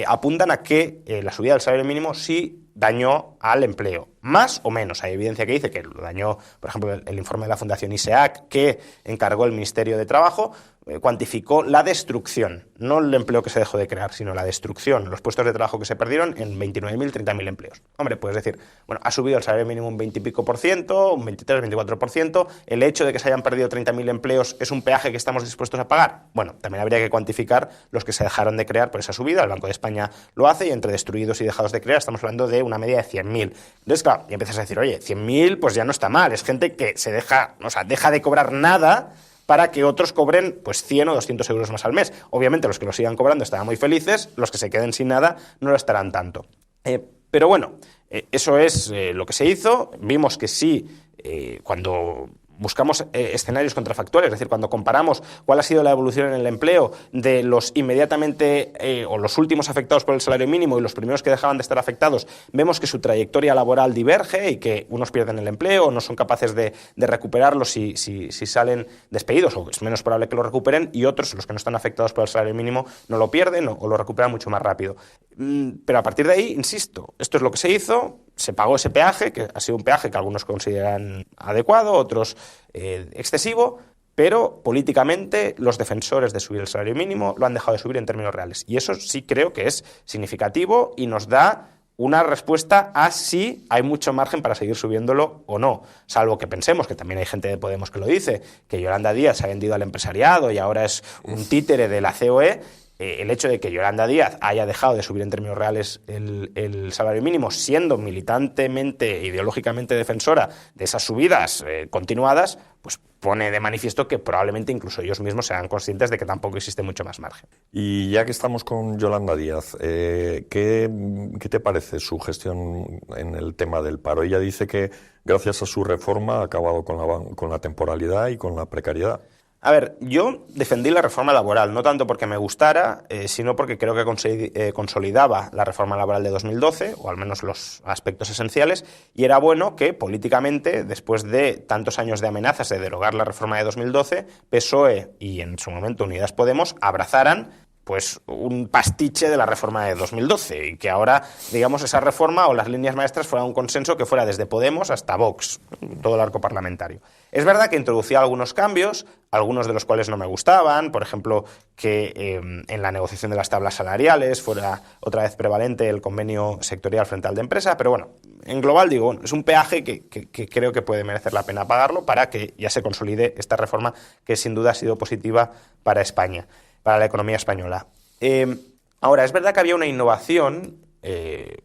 apuntan a que la subida del salario mínimo sí dañó al empleo. Más o menos. Hay evidencia que dice que lo dañó, por ejemplo, el informe de la Fundación ISEAC, que encargó el Ministerio de Trabajo, cuantificó la destrucción, no el empleo que se dejó de crear, sino la destrucción, los puestos de trabajo que se perdieron en 29.000, 30.000 empleos. Hombre, puedes decir, bueno, ha subido el salario mínimo un 20 y pico por ciento, un 23, 24%, el hecho de que se hayan perdido 30.000 empleos es un peaje que estamos dispuestos a pagar. Bueno, también habría que cuantificar los que se dejaron de crear por esa subida, el Banco de España lo hace y entre destruidos y dejados de crear estamos hablando de una media de 100.000. Entonces, claro, y empiezas a decir, oye, 100.000 pues ya no está mal, es gente que deja de cobrar nada para que otros cobren pues 100 o 200 euros más al mes. Obviamente los que lo sigan cobrando estarán muy felices, los que se queden sin nada no lo estarán tanto. Pero bueno, eso es lo que se hizo. Vimos que sí, cuando buscamos escenarios contrafactuales, es decir, cuando comparamos cuál ha sido la evolución en el empleo de los inmediatamente o los últimos afectados por el salario mínimo y los primeros que dejaban de estar afectados, vemos que su trayectoria laboral diverge y que unos pierden el empleo, no son capaces de recuperarlo si salen despedidos, o es menos probable que lo recuperen, y otros, los que no están afectados por el salario mínimo, no lo pierden o lo recuperan mucho más rápido. Pero a partir de ahí, insisto, esto es lo que se hizo, se pagó ese peaje, que ha sido un peaje que algunos consideran adecuado, otros excesivo, pero políticamente los defensores de subir el salario mínimo lo han dejado de subir en términos reales. Y eso sí creo que es significativo y nos da una respuesta a si hay mucho margen para seguir subiéndolo o no, salvo que pensemos, que también hay gente de Podemos que lo dice, que Yolanda Díaz se ha vendido al empresariado y ahora es un títere de la COE. El hecho de que Yolanda Díaz haya dejado de subir en términos reales el salario mínimo, siendo militantemente, ideológicamente defensora de esas subidas continuadas, pues pone de manifiesto que probablemente incluso ellos mismos sean conscientes de que tampoco existe mucho más margen. Y ya que estamos con Yolanda Díaz, ¿qué te parece su gestión en el tema del paro? Ella dice que gracias a su reforma ha acabado con la temporalidad y con la precariedad. A ver, yo defendí la reforma laboral, no tanto porque me gustara, sino porque creo que consolidaba la reforma laboral de 2012, o al menos los aspectos esenciales, y era bueno que políticamente, después de tantos años de amenazas de derogar la reforma de 2012, PSOE y en su momento Unidas Podemos abrazaran pues un pastiche de la reforma de 2012 y que ahora, digamos, esa reforma o las líneas maestras fuera un consenso que fuera desde Podemos hasta Vox, todo el arco parlamentario. Es verdad que introducía algunos cambios, algunos de los cuales no me gustaban, por ejemplo, que en la negociación de las tablas salariales fuera otra vez prevalente el convenio sectorial frente al de empresa, pero bueno, en global digo, bueno, es un peaje que creo que puede merecer la pena pagarlo para que ya se consolide esta reforma que sin duda ha sido positiva para España, para la economía española. Ahora, es verdad que había una innovación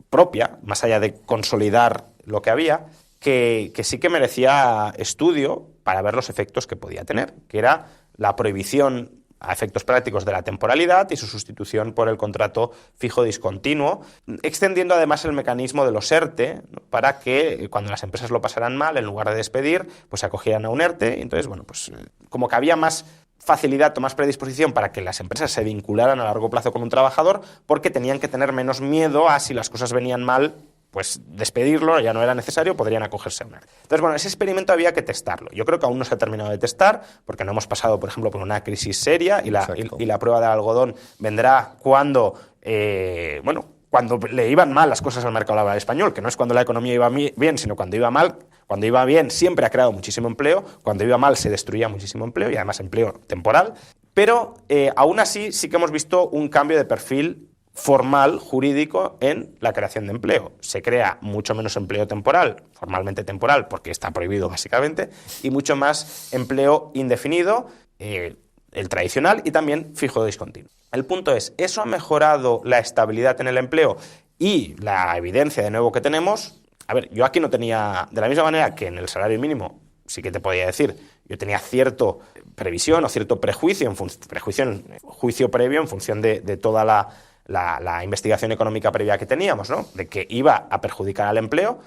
propia, más allá de consolidar lo que había, que sí que merecía estudio para ver los efectos que podía tener, que era la prohibición a efectos prácticos de la temporalidad y su sustitución por el contrato fijo discontinuo, extendiendo además el mecanismo de los ERTE, ¿no?, para que cuando las empresas lo pasaran mal, en lugar de despedir, pues se acogieran a un ERTE. Entonces, bueno, pues como que había más facilidad o más predisposición para que las empresas se vincularan a largo plazo con un trabajador, porque tenían que tener menos miedo a si las cosas venían mal, pues despedirlo ya no era necesario, podrían acogerse a un ERTE. Entonces, bueno, ese experimento había que testarlo. Yo creo que aún no se ha terminado de testar, porque no hemos pasado, por ejemplo, por una crisis seria y la prueba del algodón vendrá cuando, cuando le iban mal las cosas al mercado laboral español, que no es cuando la economía iba bien, sino cuando iba mal, Cuando iba bien siempre ha creado muchísimo empleo, cuando iba mal se destruía muchísimo empleo y además empleo temporal, pero aún así sí que hemos visto un cambio de perfil formal, jurídico, en la creación de empleo. Se crea mucho menos empleo temporal, formalmente temporal, porque está prohibido básicamente, y mucho más empleo indefinido, el tradicional, y también fijo o discontinuo. El punto es, ¿eso ha mejorado la estabilidad en el empleo y la evidencia de nuevo que tenemos? A ver, yo aquí no tenía, de la misma manera que en el salario mínimo, sí que te podía decir, yo tenía cierto previsión o cierto prejuicio, juicio previo en función de toda la investigación económica previa que teníamos, ¿no? De que iba a perjudicar al empleo.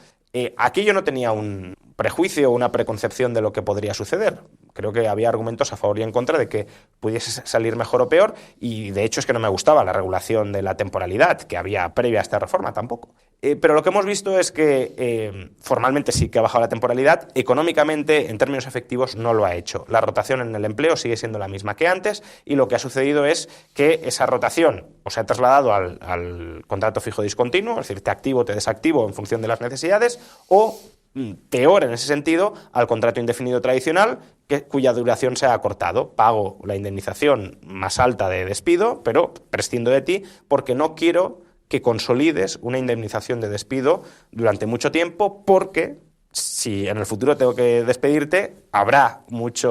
Aquí yo no tenía un prejuicio o una preconcepción de lo que podría suceder. Creo que había argumentos a favor y en contra de que pudiese salir mejor o peor, y de hecho es que no me gustaba la regulación de la temporalidad que había previa a esta reforma tampoco. Pero lo que hemos visto es que formalmente sí que ha bajado la temporalidad, económicamente, en términos efectivos, no lo ha hecho. La rotación en el empleo sigue siendo la misma que antes, y lo que ha sucedido es que esa rotación o se ha trasladado al contrato fijo discontinuo, es decir, te activo o te desactivo en función de las necesidades, o peor en ese sentido, al contrato indefinido tradicional, cuya duración se ha acortado. Pago la indemnización más alta de despido, pero prescindo de ti porque no quiero que consolides una indemnización de despido durante mucho tiempo, porque si en el futuro tengo que despedirte, habrá mucha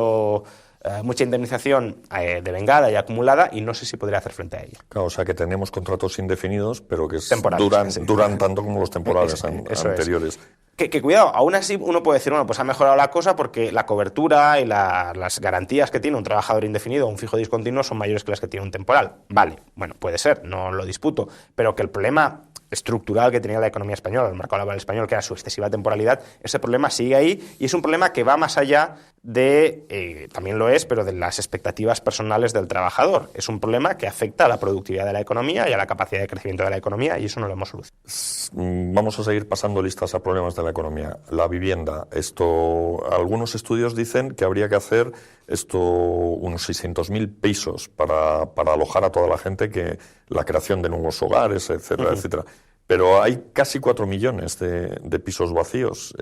indemnización devengada y acumulada, y no sé si podría hacer frente a ella. Claro, o sea que tenemos contratos indefinidos, pero que temporales, duran tanto como los temporales anteriores. Que cuidado, aún así uno puede decir, bueno, pues ha mejorado la cosa porque la cobertura y las garantías que tiene un trabajador indefinido o un fijo discontinuo son mayores que las que tiene un temporal. Vale, bueno, puede ser, no lo disputo, pero que el problema estructural que tenía la economía española, el mercado laboral español, que era su excesiva temporalidad, ese problema sigue ahí, y es un problema que va más allá de, también lo es, pero de las expectativas personales del trabajador. Es un problema que afecta a la productividad de la economía y a la capacidad de crecimiento de la economía, y eso no lo hemos solucionado. Vamos a seguir pasando listas a problemas de la economía. La vivienda. Algunos estudios dicen que habría que hacer unos 600.000 pisos para alojar a toda la gente, que la creación de nuevos hogares, etcétera, etcétera. Pero hay casi 4 millones de pisos vacíos.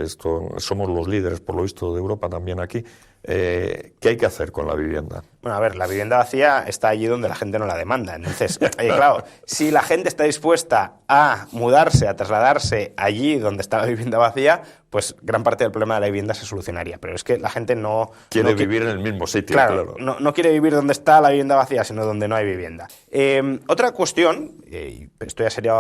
Somos los líderes, por lo visto, de Europa también aquí. ¿Qué hay que hacer con la vivienda? Bueno, a ver, la vivienda vacía está allí donde la gente no la demanda. Entonces, claro, si la gente está dispuesta a mudarse, a trasladarse allí donde está la vivienda vacía, pues gran parte del problema de la vivienda se solucionaría. Pero es que la gente no quiere vivir en el mismo sitio. Claro. No quiere vivir donde está la vivienda vacía, sino donde no hay vivienda. Otra cuestión, esto ya sería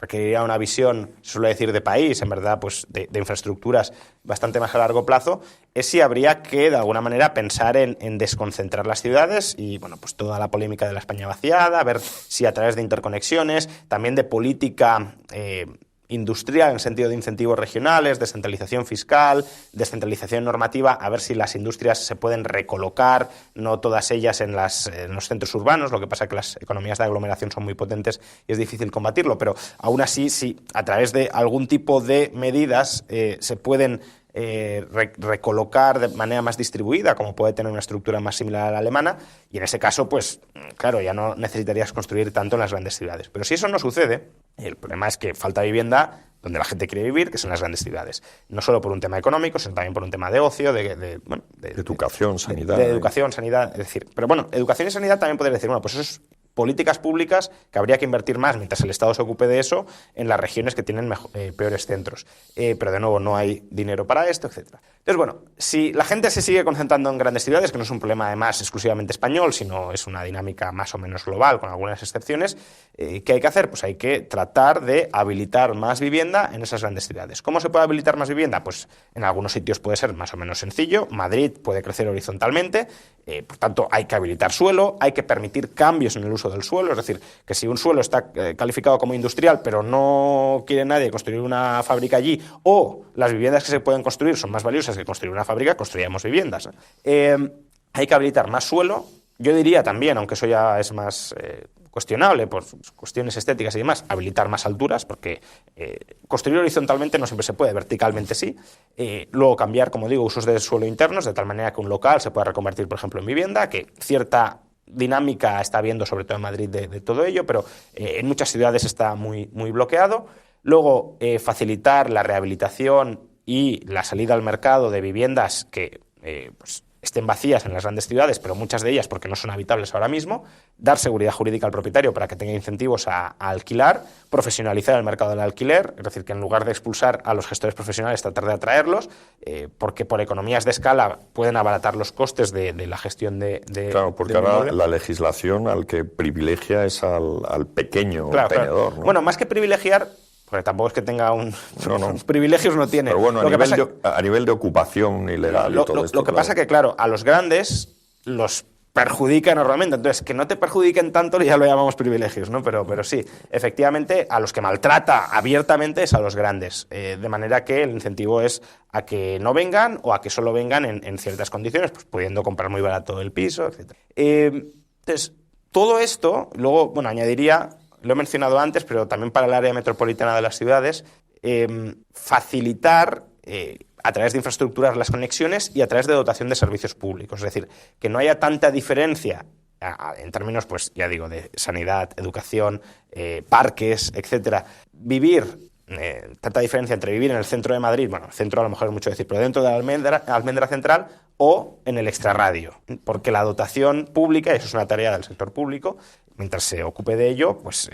requeriría una visión, se suele decir, de país, en verdad, pues de infraestructuras bastante más a largo plazo, es si habría que, de alguna manera, pensar en desconcentrar las ciudades y, bueno, pues toda la polémica de la España vaciada, ver si a través de interconexiones, también de política industrial en sentido de incentivos regionales, descentralización fiscal, descentralización normativa, a ver si las industrias se pueden recolocar, no todas ellas en los centros urbanos. Lo que pasa es que las economías de aglomeración son muy potentes y es difícil combatirlo, pero aún así, si a través de algún tipo de medidas se pueden recolocar de manera más distribuida, como puede tener una estructura más similar a la alemana, y en ese caso, pues claro, ya no necesitarías construir tanto en las grandes ciudades. Pero si eso no sucede, el problema es que falta vivienda donde la gente quiere vivir, que son las grandes ciudades. No solo por un tema económico, sino también por un tema de ocio, de educación, sanidad. De educación, sanidad, es decir. Pero bueno, educación y sanidad también podría decir, bueno, pues eso es políticas públicas que habría que invertir más, mientras el Estado se ocupe de eso, en las regiones que tienen peores centros. Pero de nuevo, no hay dinero para esto, etc. Entonces, bueno, si la gente se sigue concentrando en grandes ciudades, que no es un problema además exclusivamente español, sino es una dinámica más o menos global, con algunas excepciones, ¿qué hay que hacer? Pues hay que tratar de habilitar más vivienda en esas grandes ciudades. ¿Cómo se puede habilitar más vivienda? Pues en algunos sitios puede ser más o menos sencillo. Madrid puede crecer horizontalmente, por tanto hay que habilitar suelo, hay que permitir cambios en el uso del suelo, es decir, que si un suelo está calificado como industrial, pero no quiere nadie construir una fábrica allí, o las viviendas que se pueden construir son más valiosas que construir una fábrica, construyamos viviendas. Hay que habilitar más suelo. Yo diría también, aunque eso ya es más cuestionable por cuestiones estéticas y demás, habilitar más alturas, porque construir horizontalmente no siempre se puede, verticalmente sí. Luego cambiar, como digo, usos de suelo internos, de tal manera que un local se pueda reconvertir, por ejemplo, en vivienda, que cierta dinámica está habiendo, sobre todo en Madrid, de todo ello, pero en muchas ciudades está muy, muy bloqueado. Luego, facilitar la rehabilitación y la salida al mercado de viviendas que pues estén vacías en las grandes ciudades, pero muchas de ellas porque no son habitables ahora mismo, dar seguridad jurídica al propietario para que tenga incentivos a alquilar, profesionalizar el mercado del alquiler, es decir, que en lugar de expulsar a los gestores profesionales, tratar de atraerlos, porque por economías de escala pueden abaratar los costes de la gestión de Claro, porque ahora la legislación al que privilegia es al pequeño tenedor, ¿no? Bueno, más que privilegiar, porque tampoco es que tenga privilegios no tiene. Pero bueno, a nivel de ocupación ilegal y todo esto. Lo que pasa es que, claro, a los grandes los perjudica enormemente. Entonces, que no te perjudiquen tanto ya lo llamamos privilegios, ¿no? Pero sí, efectivamente, a los que maltrata abiertamente es a los grandes. De manera que el incentivo es a que no vengan o a que solo vengan en ciertas condiciones, pues pudiendo comprar muy barato el piso, etc. Entonces, todo esto, luego, bueno, añadiría... Lo he mencionado antes, pero también para el área metropolitana de las ciudades, facilitar a través de infraestructuras las conexiones y a través de dotación de servicios públicos. Es decir, que no haya tanta diferencia en términos, pues ya digo, de sanidad, educación, parques, etcétera. Tanta diferencia entre vivir en el centro de Madrid, bueno, el centro a lo mejor es mucho decir, pero dentro de la Almendra Central o en el extrarradio, porque la dotación pública, y eso es una tarea del sector público, mientras se ocupe de ello, pues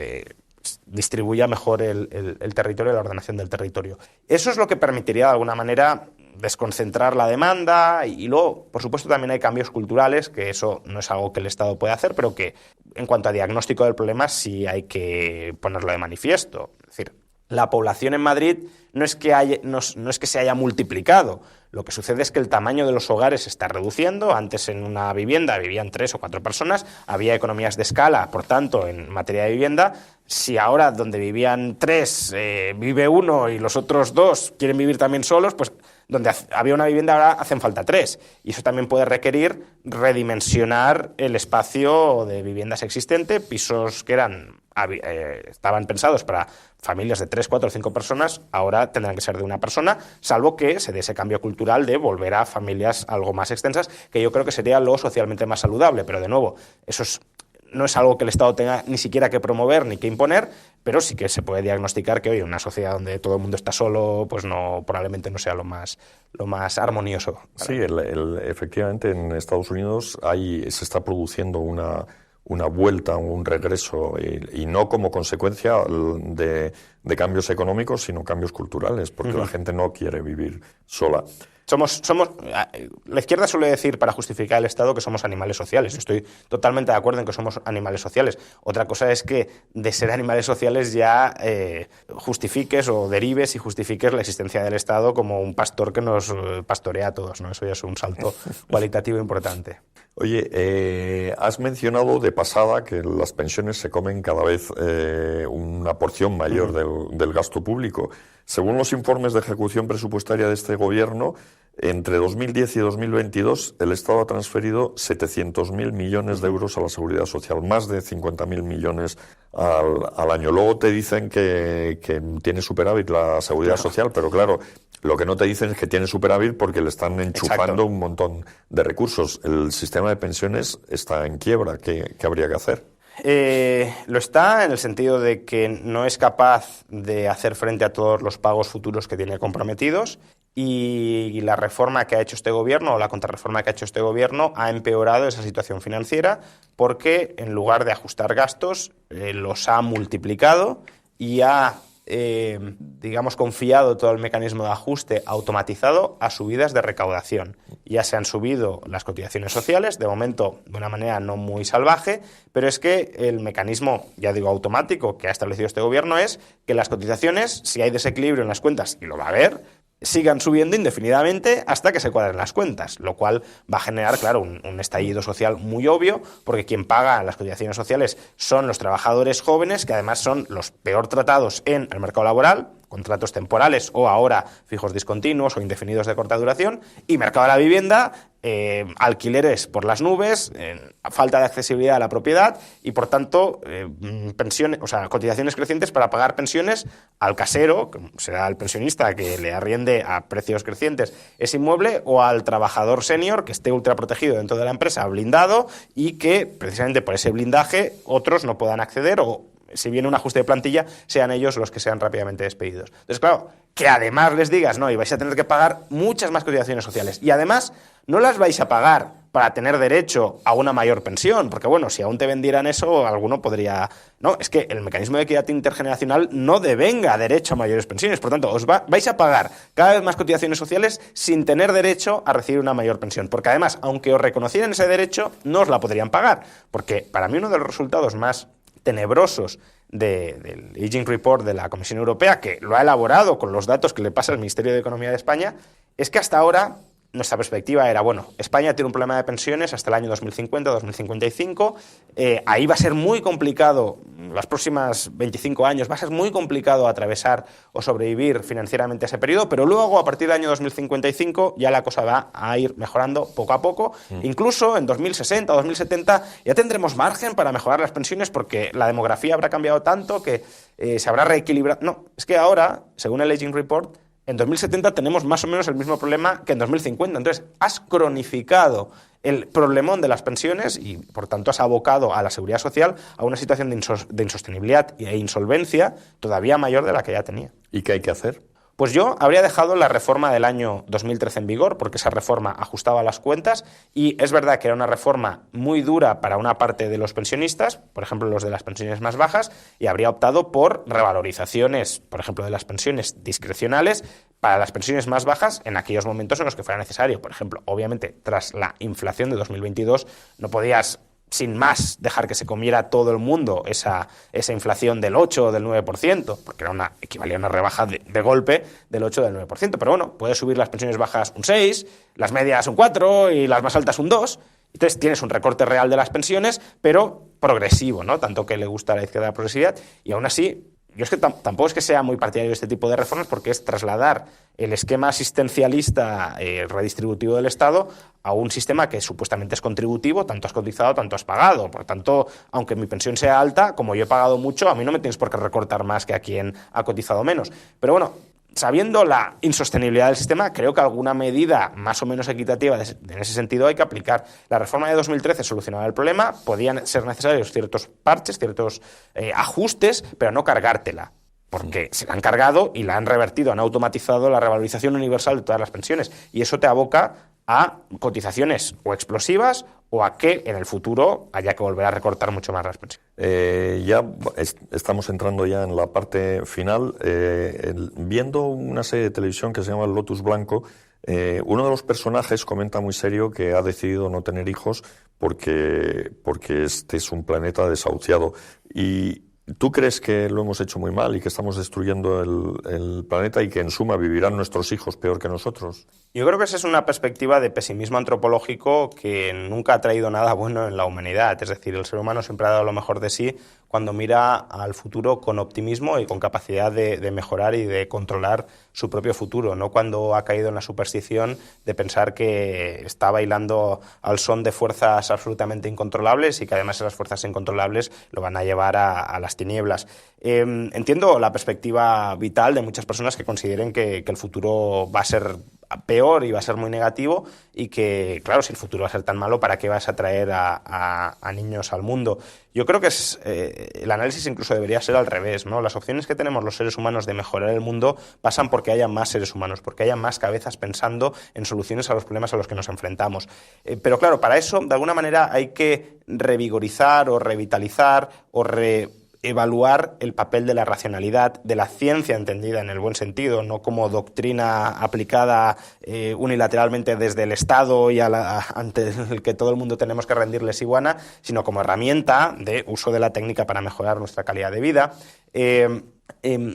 distribuya mejor el territorio, la ordenación del territorio. Eso es lo que permitiría de alguna manera desconcentrar la demanda y luego, por supuesto, también hay cambios culturales, que eso no es algo que el Estado puede hacer, pero que en cuanto a diagnóstico del problema sí hay que ponerlo de manifiesto. Es decir, la población en Madrid no es que se haya multiplicado. Lo que sucede es que el tamaño de los hogares se está reduciendo. Antes en una vivienda vivían 3 o 4 personas, había economías de escala, por tanto, en materia de vivienda. Si ahora donde vivían 3 vive 1 y los otros 2 quieren vivir también solos, pues donde había una vivienda ahora hacen falta 3. Y eso también puede requerir redimensionar el espacio de viviendas existente, pisos que estaban pensados para familias de 3, 4 o 5 personas, ahora tendrán que ser de una persona, salvo que se dé ese cambio cultural de volver a familias algo más extensas, que yo creo que sería lo socialmente más saludable. Pero de nuevo, no es algo que el Estado tenga ni siquiera que promover ni que imponer, pero sí que se puede diagnosticar que hoy en una sociedad donde todo el mundo está solo, pues probablemente no sea lo más armonioso. Sí, efectivamente en Estados Unidos se está produciendo una vuelta, un regreso, y no como consecuencia de cambios económicos, sino cambios culturales, porque la gente no quiere vivir sola. La izquierda suele decir, para justificar el Estado, que somos animales sociales. Estoy totalmente de acuerdo en que somos animales sociales. Otra cosa es que de ser animales sociales ya justifiques o derives y justifiques la existencia del Estado como un pastor que nos pastorea a todos, ¿no? Eso ya es un salto cualitativo importante. Oye, has mencionado de pasada que las pensiones se comen cada vez una porción mayor del gasto público. Según los informes de ejecución presupuestaria de este gobierno, entre 2010 y 2022 el Estado ha transferido 700.000 millones de euros a la Seguridad Social, más de 50.000 millones al año. Luego te dicen que tiene superávit la Seguridad Social, pero claro, lo que no te dicen es que tiene superávit porque le están enchufando un montón de recursos. El sistema de pensiones está en quiebra. ¿Qué habría que hacer? Lo está en el sentido de que no es capaz de hacer frente a todos los pagos futuros que tiene comprometidos, y la reforma que ha hecho este gobierno o la contrarreforma que ha hecho este gobierno ha empeorado esa situación financiera, porque en lugar de ajustar gastos los ha multiplicado y ha confiado todo el mecanismo de ajuste automatizado a subidas de recaudación. Ya se han subido las cotizaciones sociales, de momento de una manera no muy salvaje, pero es que el mecanismo, ya digo, automático que ha establecido este gobierno es que las cotizaciones, si hay desequilibrio en las cuentas, y lo va a haber, sigan subiendo indefinidamente hasta que se cuadren las cuentas, lo cual va a generar, claro, un estallido social muy obvio, porque quien paga las cotizaciones sociales son los trabajadores jóvenes, que además son los peor tratados en el mercado laboral, contratos temporales o ahora fijos discontinuos o indefinidos de corta duración, y mercado de la vivienda, alquileres por las nubes, falta de accesibilidad a la propiedad y, por tanto, cotizaciones crecientes para pagar pensiones al casero, que será el pensionista que le arriende a precios crecientes ese inmueble, o al trabajador senior que esté ultraprotegido dentro de la empresa, blindado, y que precisamente por ese blindaje otros no puedan acceder o si viene un ajuste de plantilla, sean ellos los que sean rápidamente despedidos. Entonces, claro, que además les digas, no, y vais a tener que pagar muchas más cotizaciones sociales. Y además, no las vais a pagar para tener derecho a una mayor pensión, porque bueno, si aún te vendieran eso, alguno podría... No, es que el mecanismo de equidad intergeneracional no devenga derecho a mayores pensiones, por tanto, vais a pagar cada vez más cotizaciones sociales sin tener derecho a recibir una mayor pensión, porque además, aunque os reconocieran ese derecho, no os la podrían pagar, porque para mí uno de los resultados más tenebrosos del Aging Report de la Comisión Europea, que lo ha elaborado con los datos que le pasa al Ministerio de Economía de España, es que hasta ahora nuestra perspectiva era, bueno, España tiene un problema de pensiones hasta el año 2050, 2055, ahí va a ser muy complicado, los próximos 25 años, va a ser muy complicado atravesar o sobrevivir financieramente a ese periodo, pero luego, a partir del año 2055, ya la cosa va a ir mejorando poco a poco, incluso en 2060 o 2070 ya tendremos margen para mejorar las pensiones porque la demografía habrá cambiado tanto que se habrá reequilibrado. No, es que ahora, según el Aging Report, en 2070 tenemos más o menos el mismo problema que en 2050. Entonces, has cronificado el problemón de las pensiones y, por tanto, has abocado a la seguridad social a una situación de insostenibilidad e insolvencia todavía mayor de la que ya tenía. ¿Y qué hay que hacer? Pues yo habría dejado la reforma del año 2013 en vigor, porque esa reforma ajustaba las cuentas y es verdad que era una reforma muy dura para una parte de los pensionistas, por ejemplo los de las pensiones más bajas, y habría optado por revalorizaciones, por ejemplo, de las pensiones discrecionales para las pensiones más bajas en aquellos momentos en los que fuera necesario. Por ejemplo, obviamente, tras la inflación de 2022 no podías sin más dejar que se comiera todo el mundo esa inflación del 8 o del 9%, porque equivalía a una rebaja de golpe del 8 o del 9%. Pero bueno, puedes subir las pensiones bajas un 6, las medias un 4 y las más altas un 2. Entonces tienes un recorte real de las pensiones, pero progresivo, ¿no? Tanto que le gusta a la izquierda la progresividad. Y aún así, yo es que tampoco es que sea muy partidario de este tipo de reformas porque es trasladar el esquema asistencialista redistributivo del Estado a un sistema que supuestamente es contributivo, tanto has cotizado, tanto has pagado. Por tanto, aunque mi pensión sea alta, como yo he pagado mucho, a mí no me tienes por qué recortar más que a quien ha cotizado menos. Pero bueno, sabiendo la insostenibilidad del sistema, creo que alguna medida más o menos equitativa en ese sentido hay que aplicar. La reforma de 2013 solucionaba el problema, podían ser necesarios ciertos parches, ciertos ajustes, pero no cargártela, porque se la han cargado y la han revertido, han automatizado la revalorización universal de todas las pensiones, y eso te aboca a cotizaciones o explosivas o a que en el futuro haya que volver a recortar mucho más las pensiones. Ya estamos entrando ya en la parte final. Viendo una serie de televisión que se llama El Lotus Blanco, uno de los personajes comenta muy serio que ha decidido no tener hijos porque este es un planeta desahuciado. Y ¿tú crees que lo hemos hecho muy mal y que estamos destruyendo el planeta y que en suma vivirán nuestros hijos peor que nosotros? Yo creo que esa es una perspectiva de pesimismo antropológico que nunca ha traído nada bueno en la humanidad. Es decir, el ser humano siempre ha dado lo mejor de sí cuando mira al futuro con optimismo y con capacidad de mejorar y de controlar su propio futuro, no cuando ha caído en la superstición de pensar que está bailando al son de fuerzas absolutamente incontrolables y que además esas fuerzas incontrolables lo van a llevar a las tinieblas. Entiendo la perspectiva vital de muchas personas que consideren que el futuro va a ser peor y va a ser muy negativo y que, claro, si el futuro va a ser tan malo, ¿para qué vas a traer a niños al mundo? Yo creo que el análisis incluso debería ser al revés, ¿no? Las opciones que tenemos los seres humanos de mejorar el mundo pasan porque haya más seres humanos, porque haya más cabezas pensando en soluciones a los problemas a los que nos enfrentamos. Pero claro, para eso, de alguna manera, hay que revigorizar o revitalizar o evaluar el papel de la racionalidad, de la ciencia entendida en el buen sentido, no como doctrina aplicada unilateralmente desde el Estado y ante el que todo el mundo tenemos que rendirles iguana, sino como herramienta de uso de la técnica para mejorar nuestra calidad de vida.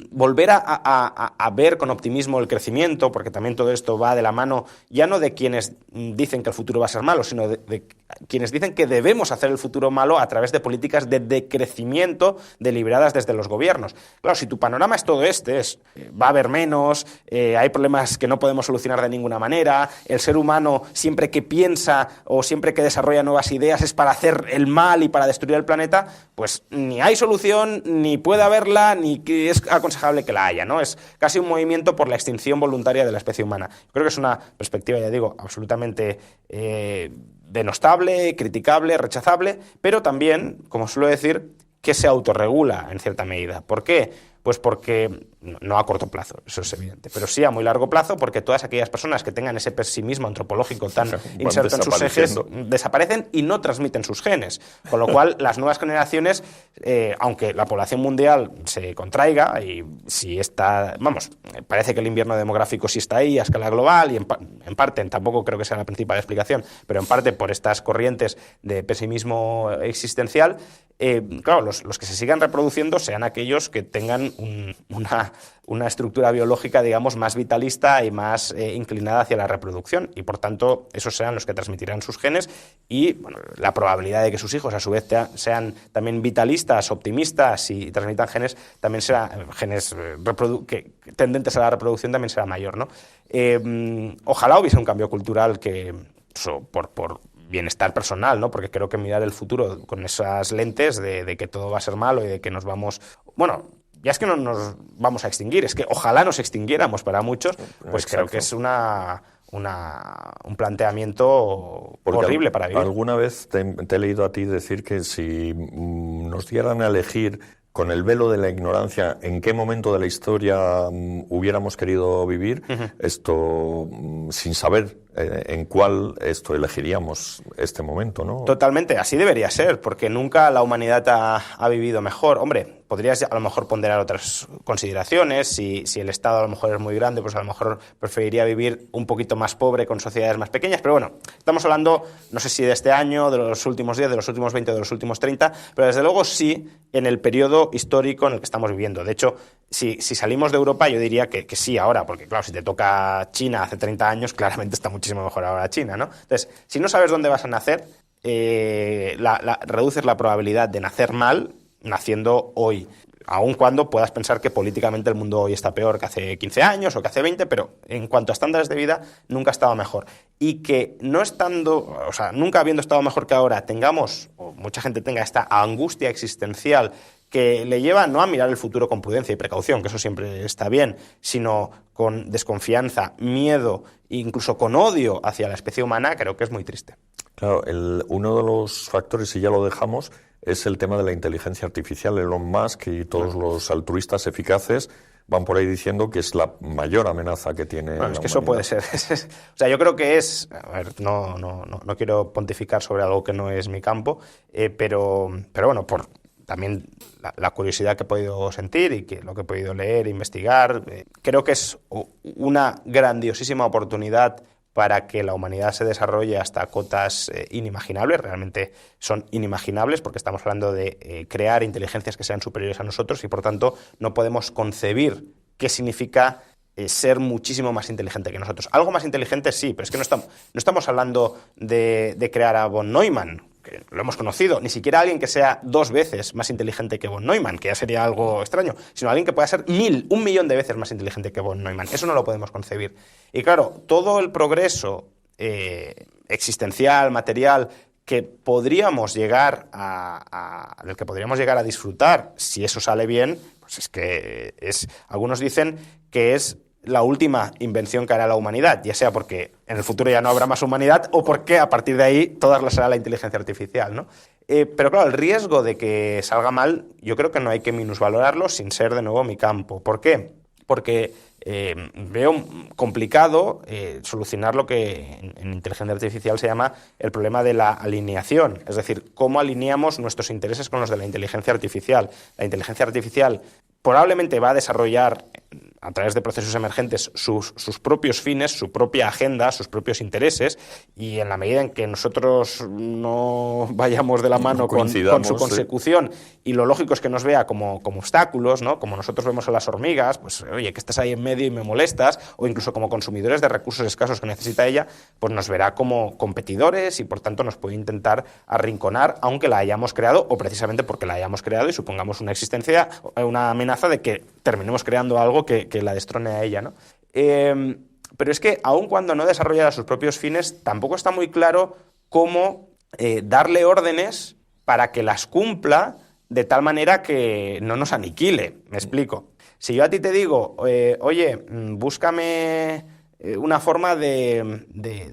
Volver a ver con optimismo el crecimiento, porque también todo esto va de la mano, ya no de quienes dicen que el futuro va a ser malo, sino de quienes dicen que debemos hacer el futuro malo a través de políticas de decrecimiento deliberadas desde los gobiernos. Claro, si tu panorama es todo va a haber menos, hay problemas que no podemos solucionar de ninguna manera, el ser humano siempre que piensa o siempre que desarrolla nuevas ideas es para hacer el mal y para destruir el planeta, pues ni hay solución, ni puede haberla, ni que es aconsejable que la haya, ¿no? Es casi un movimiento por la extinción voluntaria de la especie humana. Creo que es una perspectiva, ya digo, absolutamente denostable, criticable, rechazable, pero también, como suelo decir, que se autorregula en cierta medida. ¿Por qué? Pues porque, no a corto plazo, eso es evidente, pero sí a muy largo plazo, porque todas aquellas personas que tengan ese pesimismo antropológico tan inserto en sus ejes desaparecen y no transmiten sus genes. Con lo cual, las nuevas generaciones, aunque la población mundial se contraiga, y si está, parece que el invierno demográfico sí está ahí a escala global, y en parte, tampoco creo que sea la principal explicación, pero en parte por estas corrientes de pesimismo existencial, claro, los que se sigan reproduciendo sean aquellos que tengan una estructura biológica, digamos, más vitalista y más inclinada hacia la reproducción, y por tanto esos serán los que transmitirán sus genes, y bueno, la probabilidad de que sus hijos a su vez sean también vitalistas, optimistas y transmitan genes, también será genes tendentes a la reproducción, también será mayor, ¿no? Ojalá hubiese un cambio cultural que por bienestar personal, ¿no? Porque creo que mirar el futuro con esas lentes de que todo va a ser malo y de que nos vamos... Bueno, ya es que no nos vamos a extinguir, es que ojalá nos extinguiéramos para muchos, pues exacto. Creo que es un planteamiento horrible para vivir. Alguna vez te he leído a ti decir que si nos dieran a elegir con el velo de la ignorancia en qué momento de la historia hubiéramos querido vivir, esto sin saber en cuál elegiríamos este momento, ¿no? Totalmente, así debería ser, porque nunca la humanidad ha vivido mejor. Hombre, podrías a lo mejor ponderar otras consideraciones, si el Estado a lo mejor es muy grande, pues a lo mejor preferiría vivir un poquito más pobre con sociedades más pequeñas, pero bueno, estamos hablando, no sé si de este año, de los últimos 10, de los últimos 20, de los últimos 30, pero desde luego sí en el periodo histórico en el que estamos viviendo. De hecho, si salimos de Europa, yo diría que sí ahora, porque claro, si te toca China hace 30 años, claramente está muchísimo mejor ahora China, ¿no? Entonces, si no sabes dónde vas a nacer, reduces la probabilidad de nacer mal naciendo hoy, aun cuando puedas pensar que políticamente el mundo hoy está peor que hace 15 años o que hace 20, pero en cuanto a estándares de vida nunca ha estado mejor. Y que nunca habiendo estado mejor que ahora, tengamos, o mucha gente tenga esta angustia existencial que le lleva no a mirar el futuro con prudencia y precaución, que eso siempre está bien, sino con desconfianza, miedo, incluso con odio hacia la especie humana, creo que es muy triste. Claro, uno de los factores, y ya lo dejamos, es el tema de la inteligencia artificial. Elon Musk y todos los altruistas eficaces van por ahí diciendo que es la mayor amenaza que tiene la es que humanidad. Eso puede ser. O sea, yo creo que es... A ver, no quiero pontificar sobre algo que no es mi campo, pero bueno, por también la curiosidad que he podido sentir y lo que he podido leer, investigar, creo que es una grandiosísima oportunidad para que la humanidad se desarrolle hasta cotas inimaginables, realmente son inimaginables porque estamos hablando de crear inteligencias que sean superiores a nosotros y por tanto no podemos concebir qué significa ser muchísimo más inteligente que nosotros. Algo más inteligente sí, pero es que no estamos hablando de crear a von Neumann, que lo hemos conocido, ni siquiera alguien que sea 2 veces más inteligente que von Neumann, que ya sería algo extraño, sino alguien que pueda ser 1 millón de veces más inteligente que von Neumann. Eso no lo podemos concebir. Y claro, todo el progreso existencial, material, que podríamos llegar del que podríamos llegar a disfrutar, si eso sale bien, pues es que algunos dicen que es la última invención que hará la humanidad, ya sea porque en el futuro ya no habrá más humanidad o porque a partir de ahí todas las hará la inteligencia artificial, ¿no? Pero claro, el riesgo de que salga mal, yo creo que no hay que minusvalorarlo sin ser de nuevo mi campo. ¿Por qué? Porque veo complicado solucionar lo que en inteligencia artificial se llama el problema de la alineación, es decir, cómo alineamos nuestros intereses con los de la inteligencia artificial. La inteligencia artificial probablemente va a desarrollar a través de procesos emergentes sus propios fines, su propia agenda, sus propios intereses, y en la medida en que nosotros no vayamos de la mano con su consecución, y lo lógico es que nos vea como obstáculos, ¿no? Como nosotros vemos a las hormigas, pues oye, que estás ahí en medio y me molestas, o incluso como consumidores de recursos escasos que necesita ella, pues nos verá como competidores y por tanto nos puede intentar arrinconar, aunque la hayamos creado, o precisamente porque la hayamos creado y supongamos una existencia, una amenaza de que terminemos creando algo que la destrone a ella, ¿no? Pero es que aun cuando no desarrollara sus propios fines, tampoco está muy claro cómo darle órdenes para que las cumpla de tal manera que no nos aniquile. Me explico. Si yo a ti te digo, oye, búscame una forma de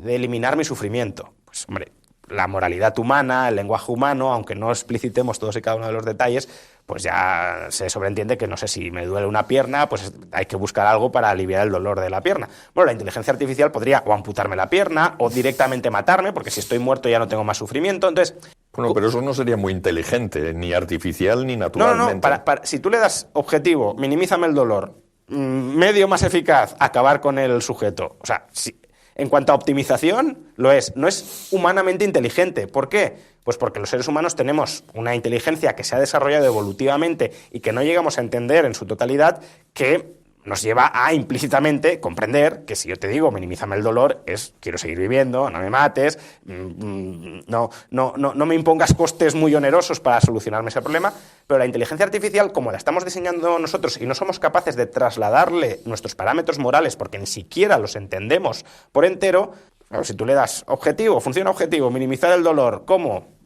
eliminar mi sufrimiento, pues hombre, la moralidad humana, el lenguaje humano, aunque no explicitemos todos y cada uno de los detalles, pues ya se sobreentiende que, no sé, si me duele una pierna, pues hay que buscar algo para aliviar el dolor de la pierna. Bueno, la inteligencia artificial podría o amputarme la pierna o directamente matarme, porque si estoy muerto ya no tengo más sufrimiento. Entonces... Bueno, pero eso no sería muy inteligente, ni artificial ni naturalmente. No, si tú le das objetivo, minimízame el dolor, medio más eficaz, acabar con el sujeto. O sea, en cuanto a optimización, lo es. No es humanamente inteligente. ¿Por qué? Pues porque los seres humanos tenemos una inteligencia que se ha desarrollado evolutivamente y que no llegamos a entender en su totalidad, que nos lleva a implícitamente comprender que si yo te digo minimízame el dolor es quiero seguir viviendo, no me mates, no me impongas costes muy onerosos para solucionarme ese problema. Pero la inteligencia artificial, como la estamos diseñando nosotros y no somos capaces de trasladarle nuestros parámetros morales porque ni siquiera los entendemos por entero, claro, si tú le das objetivo, función objetivo, minimizar el dolor, ¿cómo?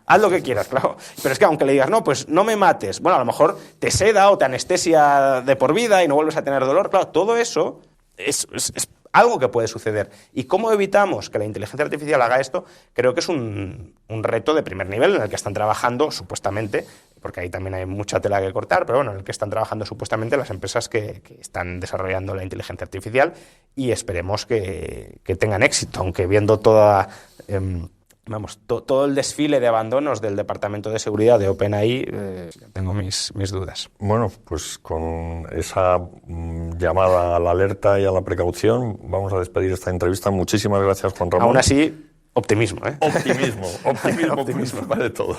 Haz lo que quieras, claro. Pero es que aunque le digas, no, pues no me mates, bueno, a lo mejor te seda o te anestesia de por vida y no vuelves a tener dolor. Claro, todo eso es algo que puede suceder. ¿Y cómo evitamos que la inteligencia artificial haga esto? Creo que es un reto de primer nivel en el que están trabajando, supuestamente, porque ahí también hay mucha tela que cortar, pero bueno, en el que están trabajando supuestamente las empresas que están desarrollando la inteligencia artificial, y esperemos que tengan éxito, aunque viendo toda... todo el desfile de abandonos del Departamento de Seguridad de OpenAI, tengo mis dudas. Bueno, pues con esa llamada a la alerta y a la precaución vamos a despedir esta entrevista. Muchísimas gracias, Juan Ramón. Aún así, optimismo, ¿eh? Optimismo Optimismo. por encima de todo.